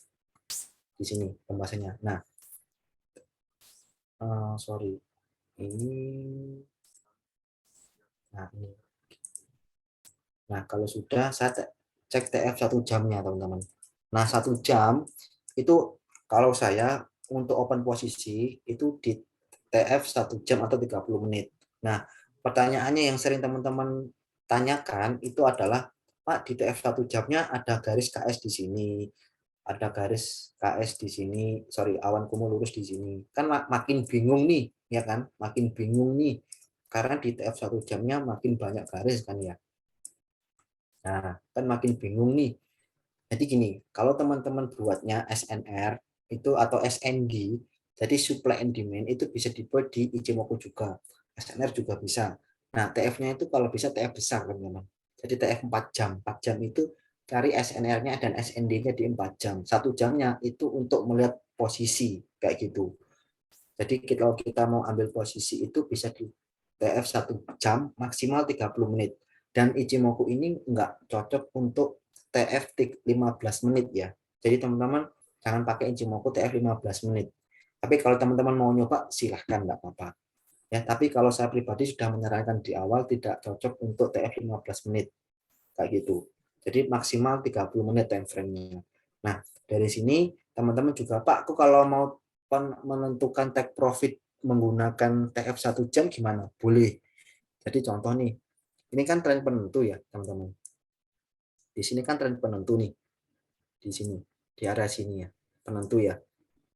Di sini pembahasannya. Nah, sorry. Ini nah ini. Nah, kalau sudah saya cek TF 1 jamnya, teman-teman. Nah, 1 jam itu kalau saya untuk open posisi itu di TF 1 jam atau 30 menit. Nah, pertanyaannya yang sering teman-teman tanyakan itu adalah, Pak, di TF 1 jamnya ada garis KS di sini, ada garis KS di sini, sorry, awan cumulus di sini. Kan makin bingung nih, ya kan? Makin bingung nih. Karena di TF 1 jamnya makin banyak garis kan ya. Nah, kan makin bingung nih. Jadi gini, kalau teman-teman buatnya SNR itu atau SND, jadi supply and demand itu bisa dibuat di Ichimoku juga. SNR juga bisa. Nah, TF-nya itu kalau bisa TF besar kan memang. Jadi TF 4 jam. 4 jam itu cari SNR-nya dan SND-nya di 4 jam. 1 jamnya itu untuk melihat posisi kayak gitu. Jadi kalau kita mau ambil posisi itu bisa di TF 1 jam maksimal 30 menit. Dan Ichimoku ini nggak cocok untuk TF 15 menit ya. Jadi teman-teman jangan pakai Ichimoku TF 15 menit. Tapi kalau teman-teman mau nyoba silahkan, nggak apa-apa. Ya, tapi kalau saya pribadi sudah menyarankan di awal tidak cocok untuk TF 15 menit kayak gitu. Jadi maksimal 30 menit time frame-nya. Nah, dari sini teman-teman juga, Pak, aku kalau mau menentukan take profit menggunakan TF 1 jam gimana? Boleh. Jadi contoh nih, ini kan tren penentu ya, teman-teman. Di sini kan tren penentu nih, di sini, di area sini ya, penentu ya,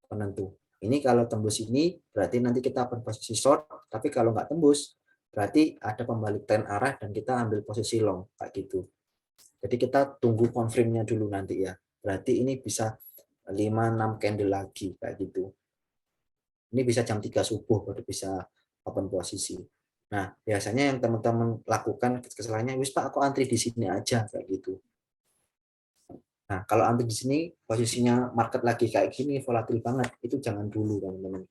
penentu. Ini kalau tembus ini berarti nanti kita akan posisi short, tapi kalau nggak tembus berarti ada pembalik tren arah dan kita ambil posisi long kayak gitu. Jadi kita tunggu confirmnya dulu nanti ya. Berarti ini bisa 5-6 candle lagi kayak gitu. Ini bisa jam 3 subuh baru bisa open posisi. Nah, biasanya yang teman-teman lakukan kesalahannya, wis Pak, aku antri di sini aja kayak gitu. Nah, kalau antri di sini posisinya market lagi kayak gini, volatil banget, itu jangan dulu teman-teman.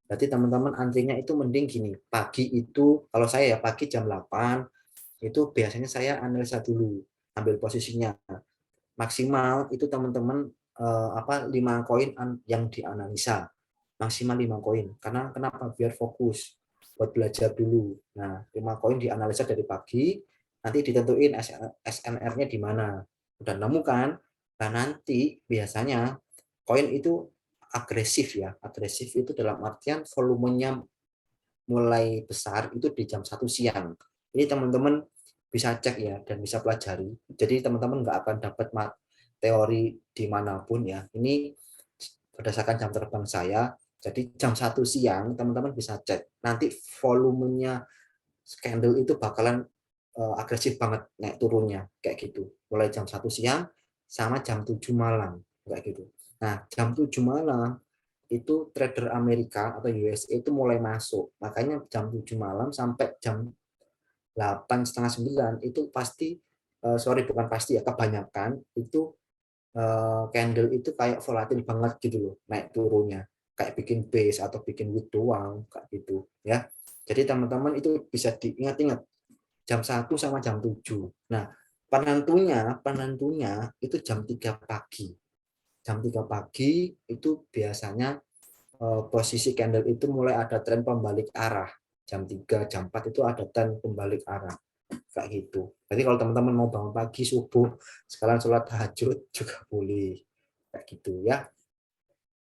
Berarti teman-teman antrinya itu mending gini, pagi itu kalau saya ya pagi jam 8 itu biasanya saya analisa dulu, ambil posisinya. Maksimal itu teman-teman 5 koin yang dianalisa, maksimal 5 koin. Karena kenapa? Biar fokus buat belajar dulu. Nah, 5 koin dianalisa dari pagi, nanti ditentuin SNR-nya di mana. Udah nemu kan? Nah, nanti biasanya koin itu agresif ya. Agresif itu dalam artian volumenya mulai besar itu di jam 1 siang. Ini teman-teman bisa cek ya dan bisa pelajari. Jadi teman-teman nggak akan dapat teori dimanapun ya. Ini berdasarkan jam terbang saya. Jadi jam 1 siang teman-teman bisa cek. Nanti volumenya candle itu bakalan agresif banget naik turunnya kayak gitu. Mulai jam 1 siang sama jam 7 malam kayak gitu. Nah, jam 7 malam itu trader Amerika atau USA itu mulai masuk. Makanya jam 7 malam sampai jam 8 setengah 9 itu pasti, sorry bukan pasti ya, kebanyakan itu candle itu kayak volatil banget gitu loh, naik turunnya. Kayak bikin base atau bikin wick doang, kayak gitu ya. Jadi teman-teman itu bisa diingat-ingat jam 1 sama jam 7. Nah, penentunya penentunya itu jam 3 pagi. Jam 3 pagi itu biasanya posisi candle itu mulai ada tren pembalik arah. Jam 3, jam 4 itu ada tren pembalik arah. Kayak gitu. Jadi kalau teman-teman mau bangun pagi, subuh, sekalian sholat tahajud juga boleh. Kayak gitu ya.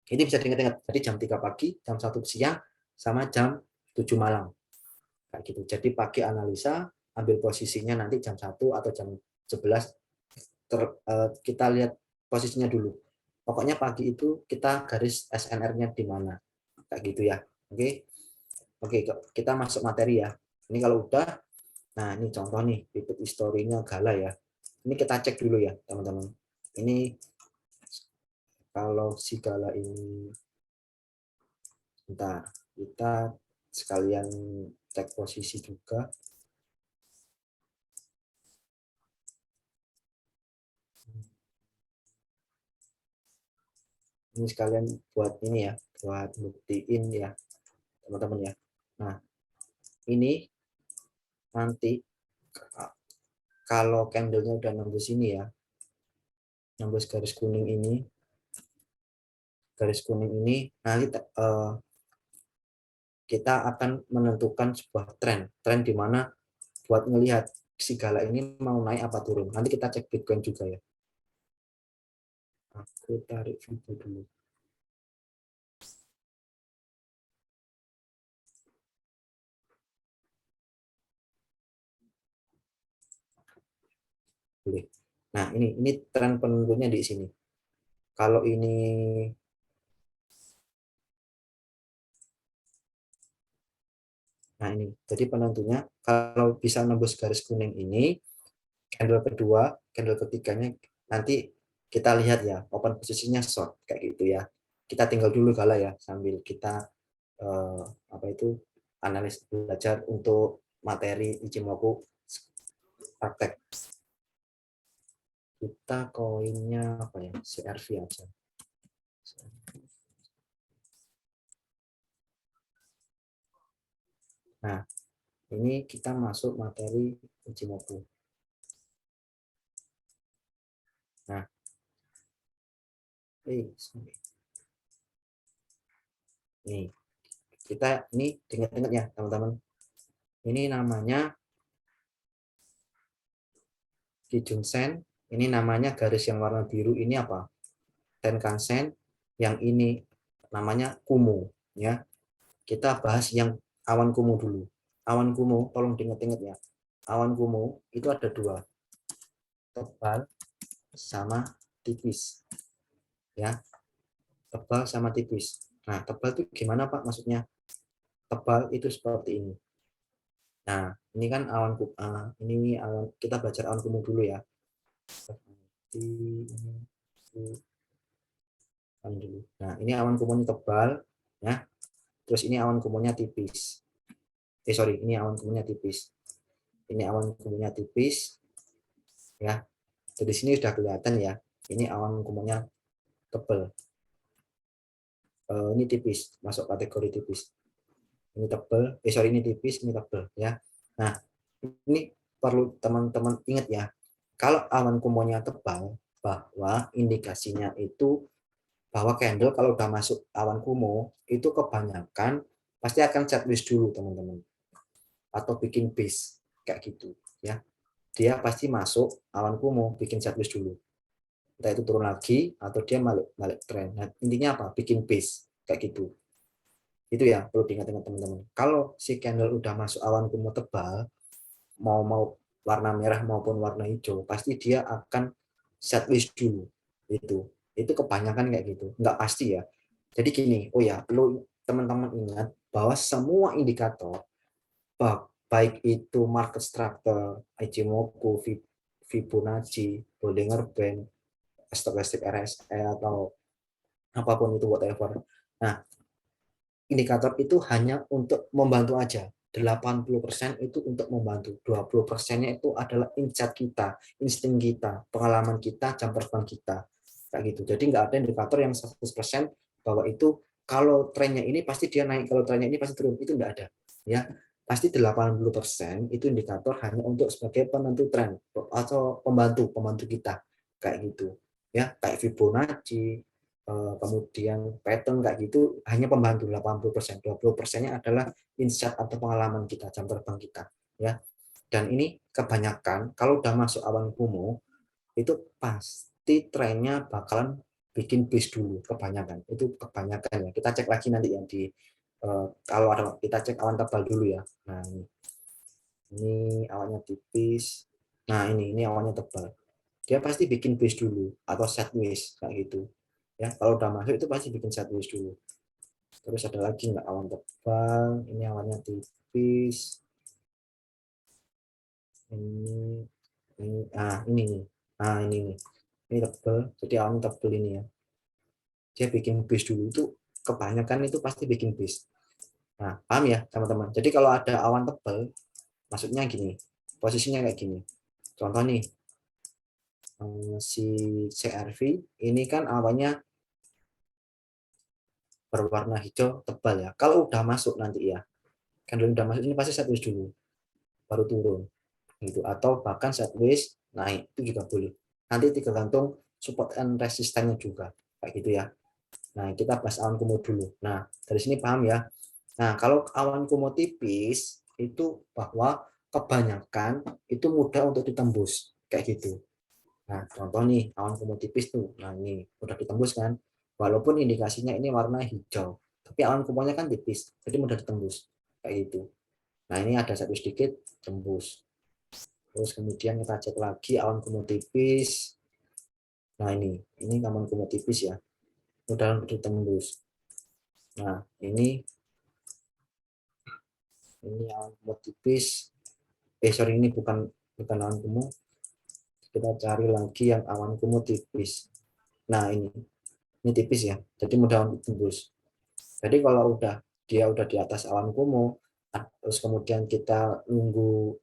Ini bisa diingat-ingat. Jadi jam 3 pagi, jam 1 siang, sama jam 7 malam. Kayak gitu. Jadi pagi analisa, ambil posisinya nanti jam 1 atau jam 11. Kita lihat posisinya dulu. Pokoknya pagi itu kita garis SNR-nya di mana. Kayak gitu ya. Oke. Oke, kita masuk materi ya. Ini kalau udah, nah ini contoh nih, pivot history-nya Gala ya. Ini kita cek dulu ya, teman-teman. Ini kalau si Gala ini, bentar, kita sekalian cek posisi juga. Ini sekalian buat ini ya, buat buktiin ya teman-teman ya. Nah, ini nanti kalau candlenya udah nembus ini ya, nembus garis kuning ini, nah kita akan menentukan sebuah tren di mana buat melihat si gala ini mau naik apa turun. Nanti kita cek Bitcoin juga ya. Aku tarik video dulu. Boleh. Nah, ini tren penentunya di sini. Kalau ini Nah, ini. Jadi penentunya kalau bisa nembus garis kuning ini, candle kedua, candle ketiganya nanti kita lihat ya, open posisinya short kayak gitu ya. Kita tinggal dulu kala ya sambil kita apa itu analis belajar untuk materi Ichimoku praktek. Kita koinnya apa ya? CRV aja. Nah, ini kita masuk materi Ichimoku. Nah, nih kita ini ingat-ingat ya teman-teman. Ini namanya Kijun-sen. Ini namanya garis yang warna biru ini apa? Tenkan-sen. Yang ini namanya Kumu ya. Kita bahas yang awan Kumu dulu. Awan Kumu tolong diingat-ingat ya. Awan Kumu itu ada dua, tebal sama tipis ya. Tebal sama tipis. Nah, tebal itu gimana Pak maksudnya? Tebal itu seperti ini. Nah, ini kan awan ini awan, kita belajar awan Kumu dulu ya. Nah, ini awan kumunya tebal ya. Terus ini awan kumunya tipis. Sorry, ini awan kumunya tipis. Ini awan kumunya tipis ya. Jadi sini sudah kelihatan ya. Ini awan kumunya tebal. Ini tipis, masuk kategori tipis. Ini tebal, sorry ini tipis, ini tebal ya. Nah, ini perlu teman-teman ingat ya. Kalau awan kumunya tebal, bahwa indikasinya itu bahwa candle kalau udah masuk awan kumuh itu kebanyakan pasti akan checklist dulu teman-teman atau bikin base kayak gitu ya. Dia pasti masuk awan kumuh bikin checklist dulu, entah itu turun lagi atau dia balik tren. Nah, intinya apa, bikin base kayak gitu. Itu ya perlu diingat-ingat teman-teman. Kalau si candle udah masuk awan kumuh tebal, mau warna merah maupun warna hijau, pasti dia akan setlist dulu. Itu kebanyakan kayak gitu, nggak pasti ya. Jadi gini, oh ya perlu teman-teman ingat bahwa semua indikator, baik itu market structure, Ichimoku, Fibonacci, Bollinger Band, Stochastic RSI atau apapun itu whatever. Nah, indikator itu hanya untuk membantu aja. 80% itu untuk membantu. 20%-nya itu adalah insight kita, insting kita, pengalaman kita, jam terbang kita. Kayak gitu. Jadi nggak ada indikator yang 100% bahwa itu kalau trennya ini pasti dia naik, kalau trennya ini pasti turun. Itu nggak ada. Ya, pasti 80% itu indikator hanya untuk sebagai penentu tren atau pembantu kita. Kayak gitu. Ya, kayak Fibonacci, kemudian pattern kayak gitu hanya pembantu 80%, 20%-nya adalah insight atau pengalaman kita, jam terbang kita ya. Dan ini kebanyakan kalau udah masuk awan kumuh itu pasti trennya bakalan bikin base dulu, kebanyakan itu kebanyakan ya. Kita cek lagi nanti yang di kalau ada, kita cek awan tebal dulu ya. Nah, ini awannya tipis, nah ini awannya tebal, dia pasti bikin base dulu atau sideways kayak gitu ya. Kalau udah masuk itu pasti bikin sideways dulu. Terus ada lagi nggak awan tebal, ini awannya tipis, ini ini nih, ini tebal, jadi awan tebal ini ya, dia bikin base dulu. Itu kebanyakan itu pasti bikin base. Nah, paham ya teman-teman. Jadi kalau ada awan tebal maksudnya gini, posisinya kayak gini. Contoh nih, si CRV ini kan awannya berwarna hijau tebal ya. Kalau udah masuk nanti ya, candle udah masuk ini pasti sideways dulu, baru turun gitu. Atau bahkan sideways naik itu juga boleh. Nanti tergantung support and resistannya juga kayak gitu ya. Nah, kita bahas awan kumuh dulu. Nah, dari sini paham ya. Nah, kalau awan kumuh tipis itu bahwa kebanyakan itu mudah untuk ditembus kayak gitu. Nah, contoh nih awan kumuh tipis tuh. Nah, ini mudah ditembus kan. Walaupun indikasinya ini warna hijau, tapi awan kumuhnya kan tipis, jadi mudah ditembus kayak gitu. Nah, ini ada satu sedikit tembus. Terus kemudian kita cek lagi awan kumuh tipis. Nah, ini awan kumuh tipis ya, mudah ditembus. Nah, ini awan kumuh tipis. Sorry, ini bukan bukan awan kumuh. Kita cari lagi yang awan kumuh tipis. Nah, ini tipis ya, jadi mudah ditembus. Jadi kalau dia udah di atas awan kumuh, terus kemudian kita nunggu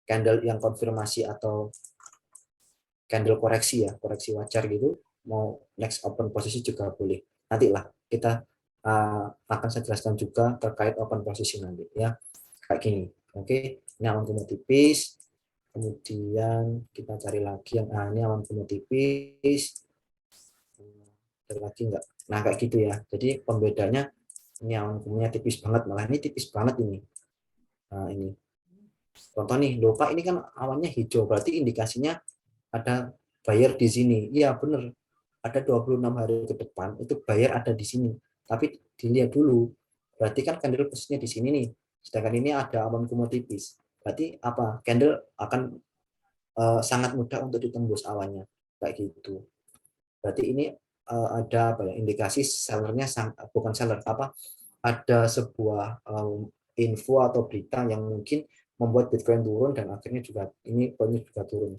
candle yang konfirmasi atau candle koreksi ya, koreksi wajar gitu, mau next open posisi juga boleh. Nantilah kita akan saya jelaskan juga terkait open posisi nanti ya. Kayak gini. Oke, ini awan kumuh tipis. Kemudian kita cari lagi yang ini awan kumuh tipis. Ada lagi enggak? Nah, kayak gitu ya. Jadi pembedanya ini awan kumuhnya tipis banget, malah ini tipis banget ini. Nah, ini contoh nih, lupa ini kan awannya hijau, berarti indikasinya ada buyer di sini. Iya, benar. Ada 26 hari ke depan, itu buyer ada di sini. Tapi dilihat dulu, berarti kan candle posisinya di sini nih. Sedangkan ini ada awan kumuh tipis. Berarti apa? Candle akan sangat mudah untuk ditembus awannya. Kayak gitu. Berarti ini ada apa ya? Indikasi sellernya bukan seller apa? Ada sebuah info atau berita yang mungkin membuat Bitcoin turun dan akhirnya juga ini poinnya juga turun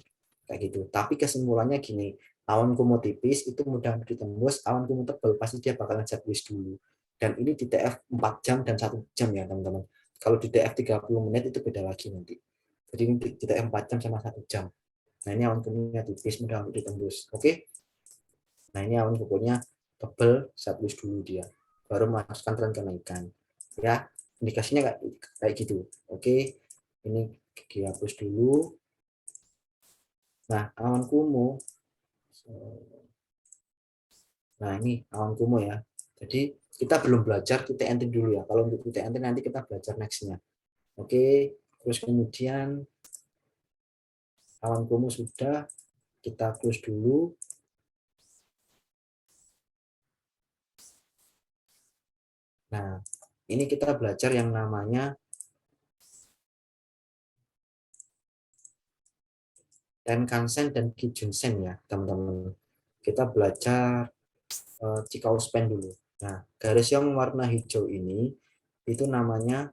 kayak gitu. Tapi kesimpulannya gini, awan kumuh tipis itu mudah ditembus, awan kumuh tebal pasti dia bakalan sideways dulu. Dan ini di TF 4 jam dan 1 jam ya teman-teman. Kalau di TF 30 menit itu beda lagi nanti. Jadi ini di TF 4 jam sama 1 jam. Nah, ini awan kumuhnya tipis mudah untuk ditembus. Oke. Nah, ini awan kumuhnya tebal, sideways dulu dia. Baru masukkan tren kenaikan. Ya, indikasinya kayak gitu. Oke. Ini dihapus dulu. Nah, awan kumuh. Nah, ini awan kumuh ya. Jadi kita belum belajar QTNT dulu ya. Kalau untuk QTNT nanti kita belajar next-nya. Oke, terus kemudian awan kumuh sudah, kita close dulu. Nah, ini kita belajar yang namanya Tenkan-sen dan Kijun-sen ya, teman-teman. Kita belajar Chikou-span dulu. Nah, garis yang warna hijau ini itu namanya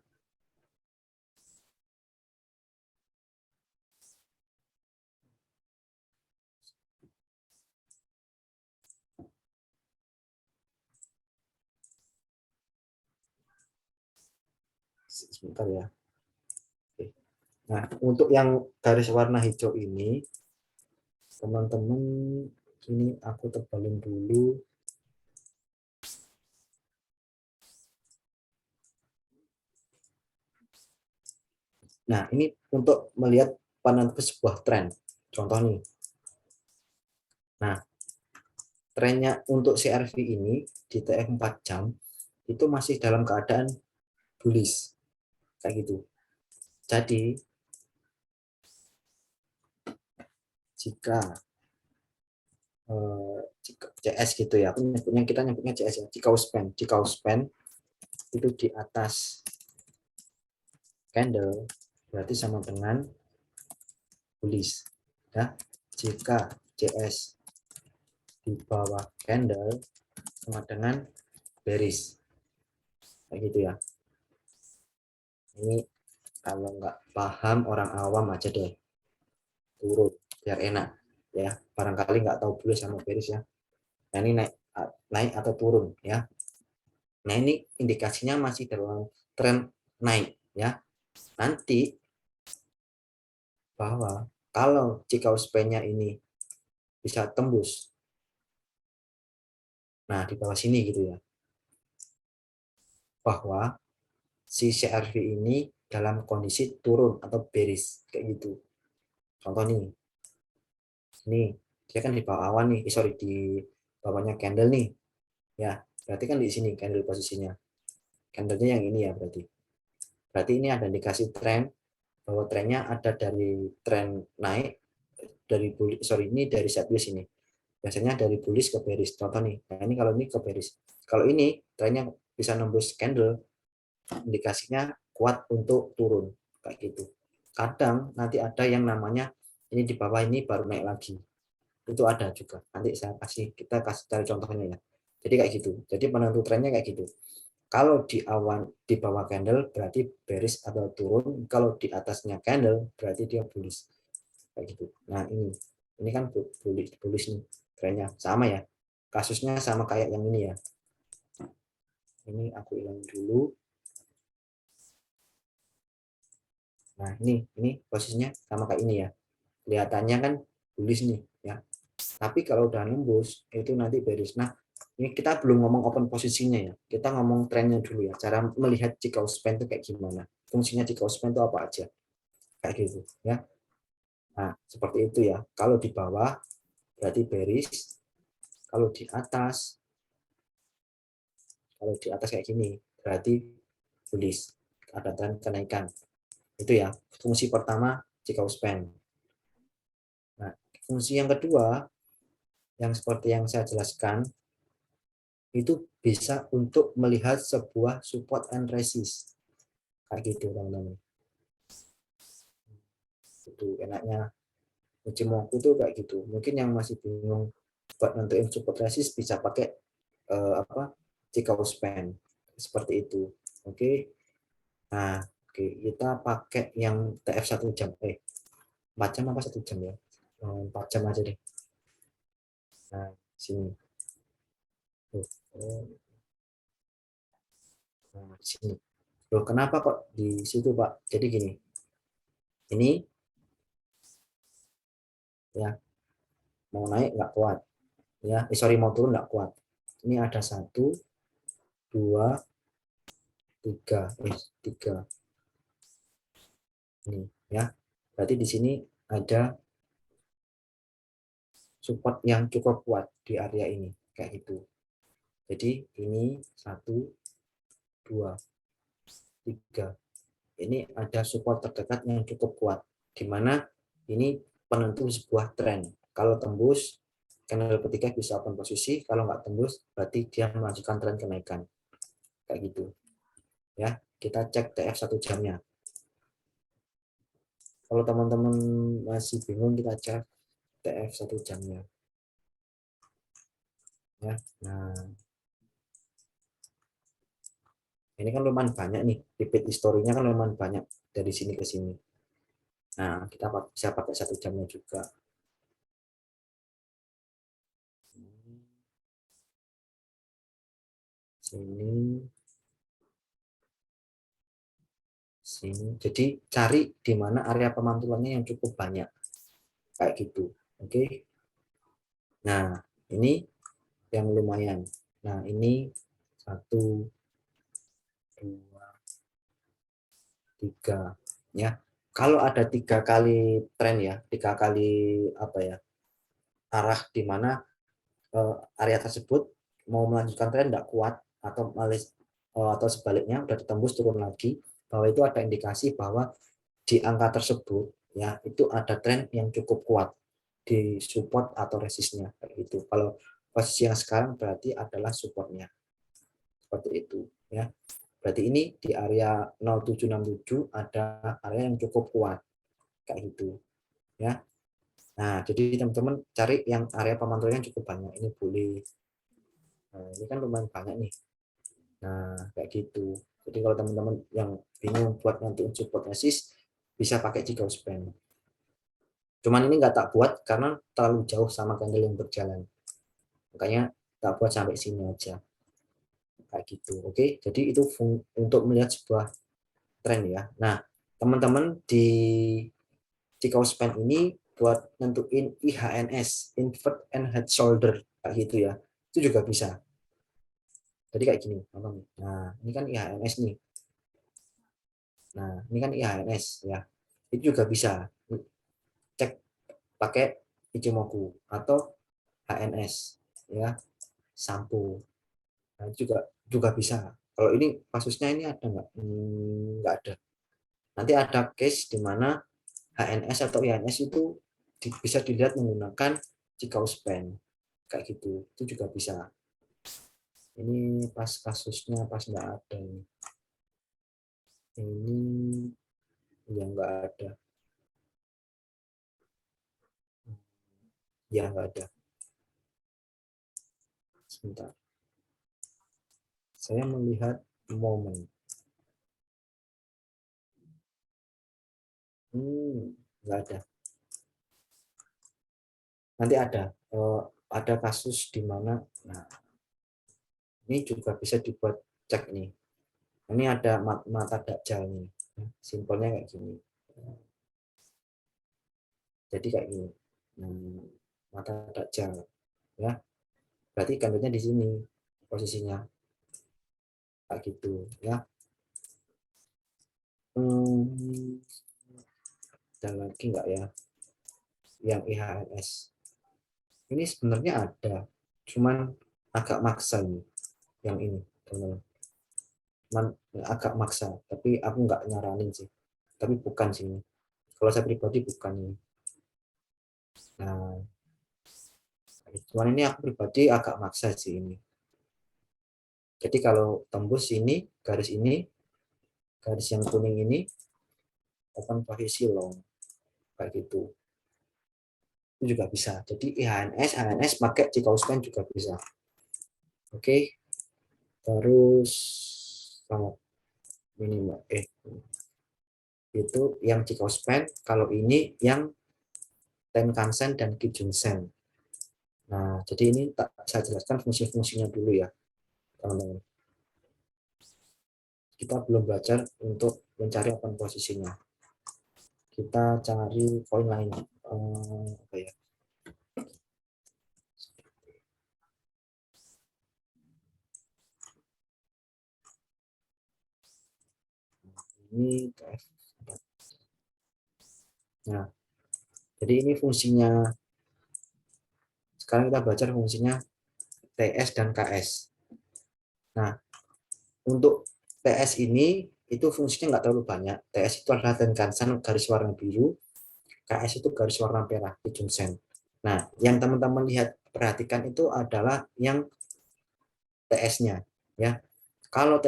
sebentar ya. Nah, untuk yang garis warna hijau ini, teman-teman, ini aku tebalin dulu. Nah, ini untuk melihat pandangan ke sebuah tren. Contoh nih. Nah, trennya untuk CRV ini di TF 4 jam itu masih dalam keadaan bullish. Kayak gitu. Jadi, jika CS gitu ya, kita nyebutnya CS ya, Chikou-span itu di atas candle berarti sama dengan bullish ya. Jika CS di bawah candle sama dengan bearish kayak gitu ya. Ini kalau nggak paham orang awam aja deh, turun biar enak ya, barangkali nggak tahu bullish sama bearish ya. Nah, ini naik atau turun ya. Nah, ini indikasinya masih dalam tren naik ya. Nanti bahwa Kalau jika span-nya ini bisa tembus, nah di bawah sini gitu ya, bahwa si CRV ini dalam kondisi turun atau bearish kayak gitu. Contoh nih, ini dia kan di bawah awan nih, sorry, di bawahnya candle nih, ya berarti kan di sini candle posisinya, candlenya yang ini ya, berarti ini ada indikasi tren, bahwa trennya ada dari tren naik, dari bullish, sorry, ini dari sideways ini, biasanya dari bullish ke bearish. Contoh nih, nah ini kalau ini ke bearish, kalau ini trennya bisa nembus candle, indikasinya kuat untuk turun kayak gitu. Kadang nanti ada yang namanya ini di bawah ini baru naik lagi, itu ada juga, nanti kita kasih cari contohnya ya. Jadi kayak gitu, jadi penentu trennya kayak gitu. Kalau di awan di bawah candle berarti bearish atau turun, kalau di atasnya candle berarti dia bullish kayak gitu. Nah ini kan bullish nih trennya, sama ya, kasusnya sama kayak yang ini ya. Ini aku hilang dulu. Nah ini posisinya sama kayak ini ya, kelihatannya kan bullish nih ya, tapi kalau udah nembus itu nanti bearish. Nah ini kita belum ngomong open posisinya ya, kita ngomong trennya dulu ya, cara melihat Chicago span itu kayak gimana, fungsinya Chicago span itu apa aja kayak gitu ya. Nah seperti itu ya, kalau di bawah berarti bearish, kalau di atas kayak gini berarti bullish, ada tren kenaikan. Itu ya fungsi pertama Chicago span. Nah fungsi yang kedua yang seperti yang saya jelaskan, itu bisa untuk melihat sebuah support and resist kayak gitu teman-teman. Itu enaknya Ichimoku tuh kayak gitu. Mungkin yang masih bingung buat nentuin support resist bisa pakai Chicago span seperti itu. Oke. Nah, oke, kita pakai yang TF 1 jam. 4 jam apa 1 jam ya? 4 jam aja deh. Nah, sini. Nah, sini. Loh, kenapa kok di situ, Pak? Jadi gini. Ini ya mau naik nggak kuat. Ya, sorry, mau turun nggak kuat. Ini ada 1, 2, 3, 3 ini ya. Berarti di sini ada support yang cukup kuat di area ini kayak gitu. Jadi ini 1, 2, 3. Ini ada support terdekat yang cukup kuat, di mana ini penentu sebuah tren. Kalau tembus candle ketiga bisa open posisi, kalau nggak tembus berarti dia melanjutkan tren kenaikan kayak gitu ya. Kita cek TF 1 jamnya. Kalau teman-teman masih bingung, kita cek TF 1 jamnya ya. Nah ini kan lumayan banyak nih, repeat historinya kan lumayan banyak dari sini ke sini. Nah kita bisa pakai 1 jamnya juga. Sini, sini. Jadi cari di mana area pemantulannya yang cukup banyak kayak gitu. Oke. Nah ini yang lumayan. Nah ini 1, 2, 3 ya. Kalau ada 3 kali tren ya, 3 kali apa ya, arah di mana area tersebut mau melanjutkan tren tidak kuat, atau sebaliknya udah ditembus turun lagi, bahwa itu ada indikasi bahwa di angka tersebut ya itu ada tren yang cukup kuat di support atau resistnya kayak gitu. Kalau posisi yang sekarang berarti adalah supportnya seperti itu ya. Berarti ini di area 0767 ada area yang cukup kuat kayak gitu ya. Nah jadi teman-teman cari yang area pemantauan cukup banyak, ini boleh. Nah ini kan lumayan banyak nih. Nah kayak gitu. Jadi kalau teman-teman yang bingung buat nentuin support resist, bisa pakai Chicago span. Cuman ini nggak tak buat karena terlalu jauh sama candle yang berjalan. Makanya tak buat sampai sini aja. Kayak gitu. Oke, jadi itu untuk melihat sebuah tren ya. Nah, teman-teman di Chicago span ini buat nentuin IHNS, invert and head shoulder, kayak gitu ya. Itu juga bisa. Jadi kayak gini, nah ini kan IHNS nih. Nah ini kan IHNS ya. Itu juga bisa cek pakai Ichimoku atau HNS ya, sampo. Nah, juga juga bisa. Kalau ini kasusnya ini ada nggak? Nggak ada. Nanti ada case di mana HNS atau IHNS itu bisa dilihat menggunakan Chicaus pen kayak gitu. Itu juga bisa. Ini pas kasusnya pas nggak ada ini. Ini yang nggak ada. Ya nggak ada. Sebentar. Saya melihat momen. Nggak ada. Nanti ada kasus di mana, nah ini juga bisa dibuat cek nih. Ini ada mata dakjal nih, simpelnya kayak gini. Jadi kayak gini, mata dakjal, ya. Berarti kandungnya di sini posisinya, kayak gitu, ya. Hmm, ada lagi nggak ya? Yang IHNS. Ini sebenarnya ada, cuman agak maksa nih, yang ini, teman-teman. Cuman agak maksa, tapi aku nggak nyaranin sih. Tapi bukan sih. Kalau saya pribadi bukan ini. Nah, cuman ini aku pribadi agak maksa sih ini. Jadi kalau tembus ini, garis yang kuning ini, open posisi long, kayak gitu. Itu juga bisa. Jadi HNS pakai Cikauspen juga bisa. Oke, terus ini mbak, itu yang Cikauspen. Kalau ini yang Tenkan-sen dan Kijun-sen. Nah, jadi ini tak saya jelaskan fungsi-fungsinya dulu ya, teman-teman. Kita belum belajar untuk mencari open posisinya. Kita cari poin lain. Apa ya? Ini TF. Nah, jadi ini fungsinya. Sekarang kita belajar fungsinya TS dan KS. Nah, untuk TS ini itu fungsinya nggak terlalu banyak. TS itu adalah Tenkan-sen garis warna biru, KS itu garis warna merah, Kijun-sen. Nah, yang teman-teman lihat perhatikan itu adalah yang TS-nya, ya. Kalau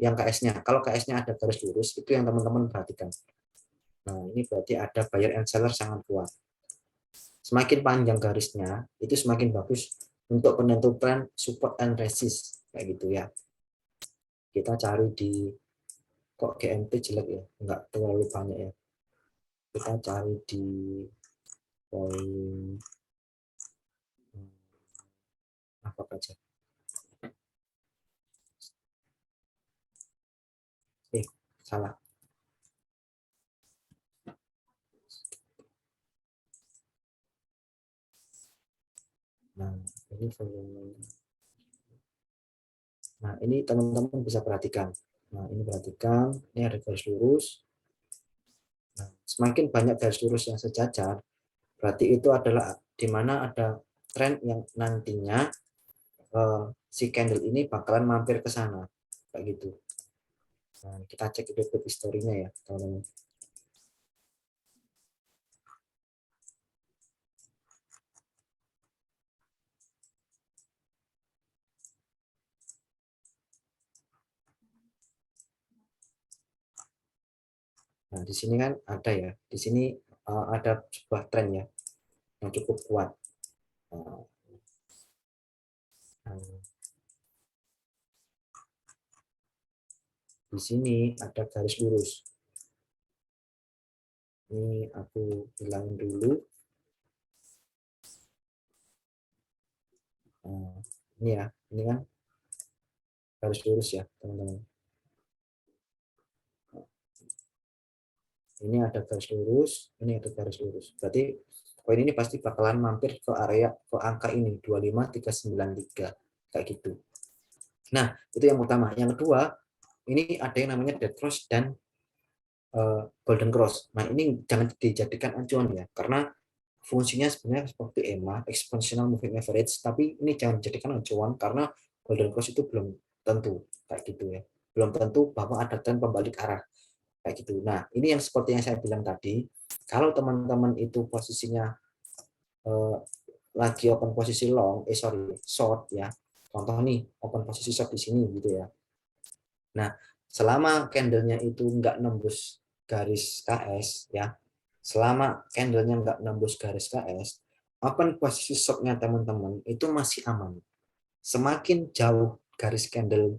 yang KS-nya, kalau KS-nya ada garis lurus, itu yang teman-teman perhatikan. Nah, ini berarti ada buyer and seller sangat kuat. Semakin panjang garisnya, itu semakin bagus untuk penentuan support and resist, kayak gitu ya. Kita cari di, kok GMT jelek ya, nggak terlalu banyak ya. Kita cari di poin apa aja. Salah. Nah, ini volume. Nah, ini teman-teman bisa perhatikan. Nah, ini perhatikan, ini ada garis lurus. Nah, semakin banyak garis lurus yang sejajar, berarti itu adalah di mana ada tren yang nantinya si candle ini bakalan mampir ke sana, kayak gitu. Nah, kita cek itu historinya ya, teman-teman. Nah, di sini kan ada ya, di sini ada sebuah tren ya yang cukup kuat. Nah, di sini ada garis lurus. Ini aku hilangin dulu. Nah, ini ya, ini kan garis lurus ya, teman-teman. Ini ada garis lurus, ini ada garis lurus. Berarti koin ini pasti bakalan mampir ke area ke angka ini 25393 kayak gitu. Nah, itu yang pertama. Yang kedua, ini ada yang namanya dead cross dan golden cross. Nah, ini jangan dijadikan acuan ya, karena fungsinya sebenarnya seperti EMA, exponential moving average, tapi ini jangan dijadikan acuan karena golden cross itu belum tentu kayak gitu ya. Belum tentu bahwa ada tren pembalik arah kayak gitu. Nah, ini yang seperti yang saya bilang tadi, kalau teman-teman itu posisinya eh, lagi open posisi long, short ya. Contoh nih, open posisi short di sini gitu ya. Nah, selama candlenya itu nggak nembus garis KS ya, selama candlenya nggak nembus garis KS, open posisi shortnya teman-teman itu masih aman. Semakin jauh garis candle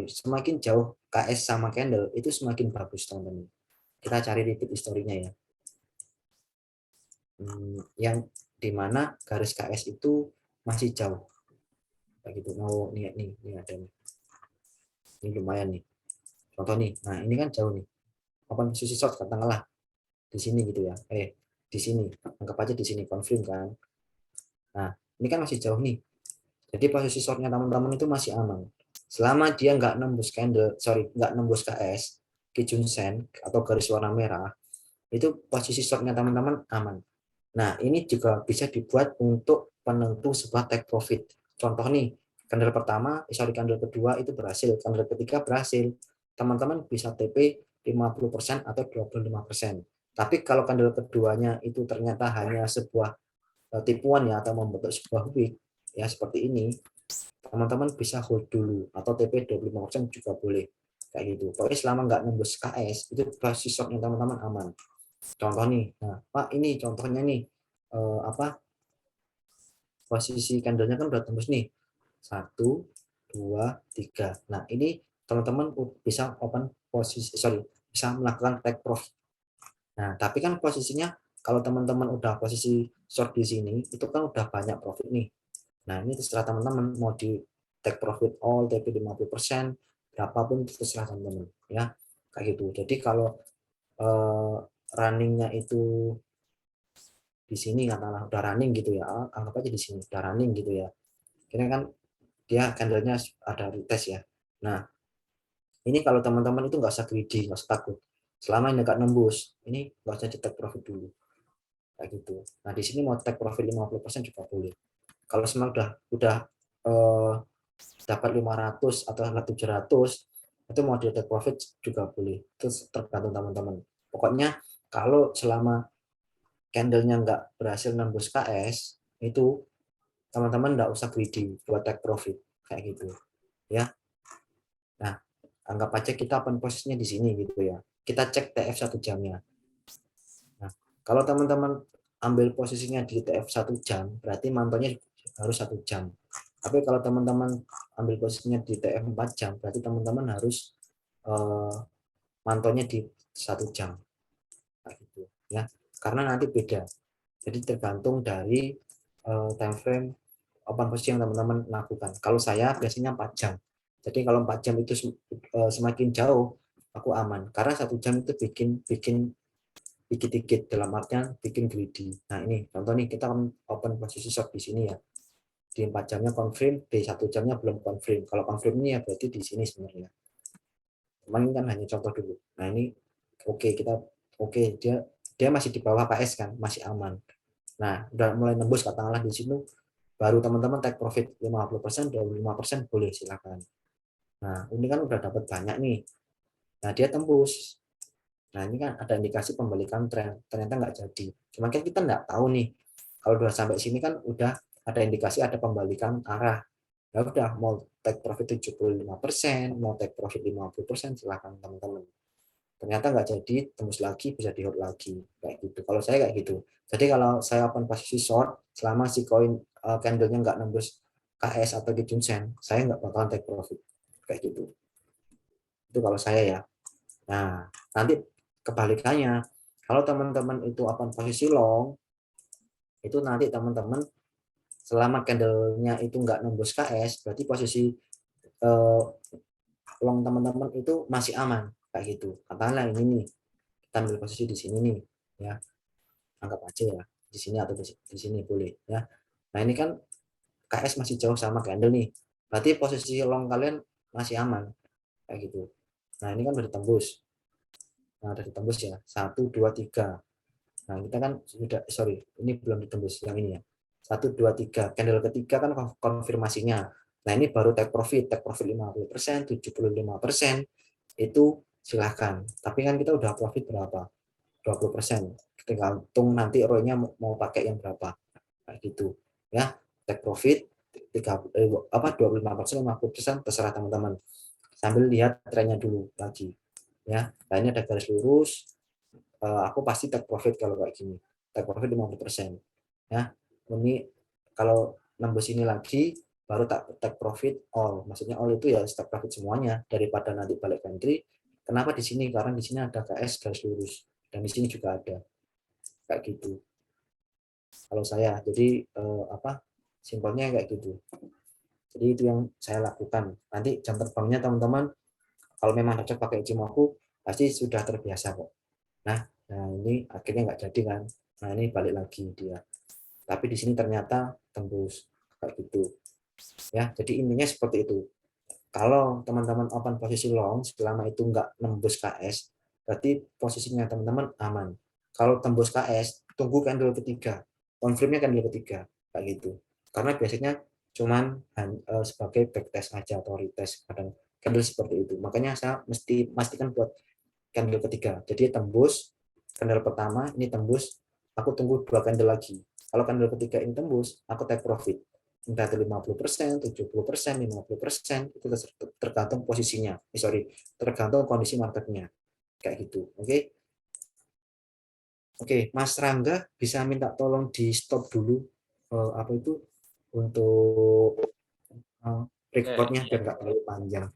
semakin jauh KS sama candle itu semakin bagus teman-teman. Kita cari repeat historinya ya. Yang dimana garis KS itu masih jauh. Begitu mau nih ada nih. Ini lumayan nih. Contoh nih. Nah, ini kan jauh nih. Open posisi short katakanlah di sini gitu ya. Di sini. Anggap aja di sini confirm kan. Nah, ini kan masih jauh nih. Jadi posisi shortnya teman-teman itu masih aman. Selama dia nggak nembus nggak nembus KS, Kijun-sen atau garis warna merah, itu posisi shortnya teman-teman aman. Nah, ini juga bisa dibuat untuk penentu sebuah take profit. Contoh nih, candle pertama, candle kedua itu berhasil, candle ketiga berhasil. Teman-teman bisa TP 50% atau 25%. Tapi kalau candle keduanya itu ternyata hanya sebuah tipuan ya atau membentuk sebuah wick ya seperti ini, teman-teman bisa hold dulu atau TP 25% juga boleh kayak gitu. Pokoknya selama nggak nembus KS itu posisi shortnya teman-teman aman. Contoh nih, nah Pak ini contohnya nih posisi candlenya kan udah tembus nih 1, 2, 3. Nah ini teman-teman bisa open posisi bisa melakukan take profit. Nah tapi kan posisinya kalau teman-teman udah posisi short di sini itu kan udah banyak profit nih. Nah, ini terserah teman-teman mau di take profit all, TP 50%, berapapun terserah teman-teman ya. Kayak gitu. Jadi kalau runningnya itu di sini katakanlah udah running gitu ya, anggap aja di sini udah running gitu ya. Kira kan dia candlenya ada retest ya. Nah, ini kalau teman-teman itu nggak usah greedy, nggak usah takut. Selama ini nggak nembus, ini nggak usah di take profit dulu. Kayak gitu. Nah, di sini mau take profit 50% juga boleh. Kalau semua udah eh, dapat 500 atau 700 itu mau di take profit juga boleh, itu tergantung teman-teman. Pokoknya kalau selama candlenya nggak berhasil nembus KS itu teman-teman nggak usah greedy buat take profit kayak gitu ya. Nah, anggap aja kita open posisinya di sini gitu ya, kita cek TF 1 jamnya. Nah, kalau teman-teman ambil posisinya di TF 1 jam berarti mantonya harus 1 jam. Tapi kalau teman-teman ambil posisinya di TF 4 jam, berarti teman-teman harus mantonya di 1 jam. Nah, gitu, ya. Karena nanti beda. Jadi tergantung dari time frame open posisi yang teman-teman lakukan. Kalau saya biasanya 4 jam. Jadi kalau 4 jam itu semakin jauh, aku aman. Karena 1 jam itu bikin bikin dikit-dikit dalam artian bikin greedy. Nah ini contoh nih kita open posisi short di sini ya. Di 4 jamnya confirm, di 1 jamnya belum confirm. Kalau confirm ini ya berarti di sini sebenarnya. Cuman ini kan hanya contoh dulu. Nah ini kita dia dia masih di bawah KS kan, masih aman. Nah udah mulai nembus katakanlah di sini baru teman-teman take profit 50%, 25% boleh silakan. Nah ini kan udah dapat banyak nih. Nah dia tembus. Nah ini kan ada indikasi pembalikan tren, ternyata nggak jadi. Cuman kan kita nggak tahu nih. Kalau udah sampai sini kan udah ada indikasi ada pembalikan arah. Ya udah mau take profit 75%, mau take profit 50%, silakan teman-teman. Ternyata nggak jadi, tembus lagi bisa di hold lagi kayak gitu. Kalau saya kayak gitu. Jadi kalau saya open posisi short selama si koin candlenya nggak nembus KS atau Kijun-sen, saya nggak bakalan take profit kayak gitu. Itu kalau saya ya. Nah, nanti kebalikannya, kalau teman-teman itu open posisi long, itu nanti teman-teman selama candlenya itu nggak nembus KS, berarti posisi long teman-teman itu masih aman kayak gitu. Katakanlah ini nih, kita ambil posisi di sini nih, ya, anggap aja ya, di sini atau di sini boleh, ya. Nah ini kan KS masih jauh sama candle nih, berarti posisi long kalian masih aman, kayak gitu. Nah ini kan udah ditembus, nah udah ditembus ya, 1, 2, 3. Nah kita kan sudah, sorry, ini belum ditembus yang ini ya, 1, 2, 3, candle ketiga kan konfirmasinya. Nah ini baru take profit 50%, 75%, itu silahkan. Tapi kan kita udah profit berapa? 20%. Tergantung nanti ROI-nya mau pakai yang berapa. Kayak gitu. Ya, take profit 25%, 50% terserah teman-teman. Sambil lihat trennya dulu lagi. Ya, nah ini ada garis lurus. Aku pasti take profit kalau kayak gini. Take profit 50%. Ya, ini kalau nembus ini lagi baru take profit all. Maksudnya all itu ya take profit semuanya daripada nanti balik entry. Kenapa di sini? Karena di sini ada KS garis lurus dan di sini juga ada kayak gitu. Kalau saya, jadi simpelnya kayak gitu. Jadi itu yang saya lakukan. Nanti jam terbangnya teman-teman, kalau memang cocok pakai Ichimoku, pasti sudah terbiasa kok. Nah ini akhirnya nggak jadi kan. Nah ini balik lagi dia. Tapi di sini ternyata tembus kayak gitu. Ya, jadi intinya seperti itu. Kalau teman-teman open posisi long selama itu nggak nembus KS, berarti posisinya teman-teman aman. Kalau tembus KS, tunggu candle ketiga, confirmnya candle ketiga, kayak gitu. Karena biasanya cuman sebagai backtest aja atau retest, kadang candle seperti itu. Makanya saya mesti pastikan buat candle ketiga. Jadi tembus candle pertama, ini tembus, aku tunggu 2 candle lagi. Kalau candle ketiga ini tembus, aku take profit. Entah itu 50%, 70%, 50%, itu tergantung posisinya. Tergantung kondisi marketnya. Kayak gitu. Oke. Oke, Mas Rangga bisa minta tolong di stop dulu apa itu untuk Oke, recordnya biar nggak terlalu panjang.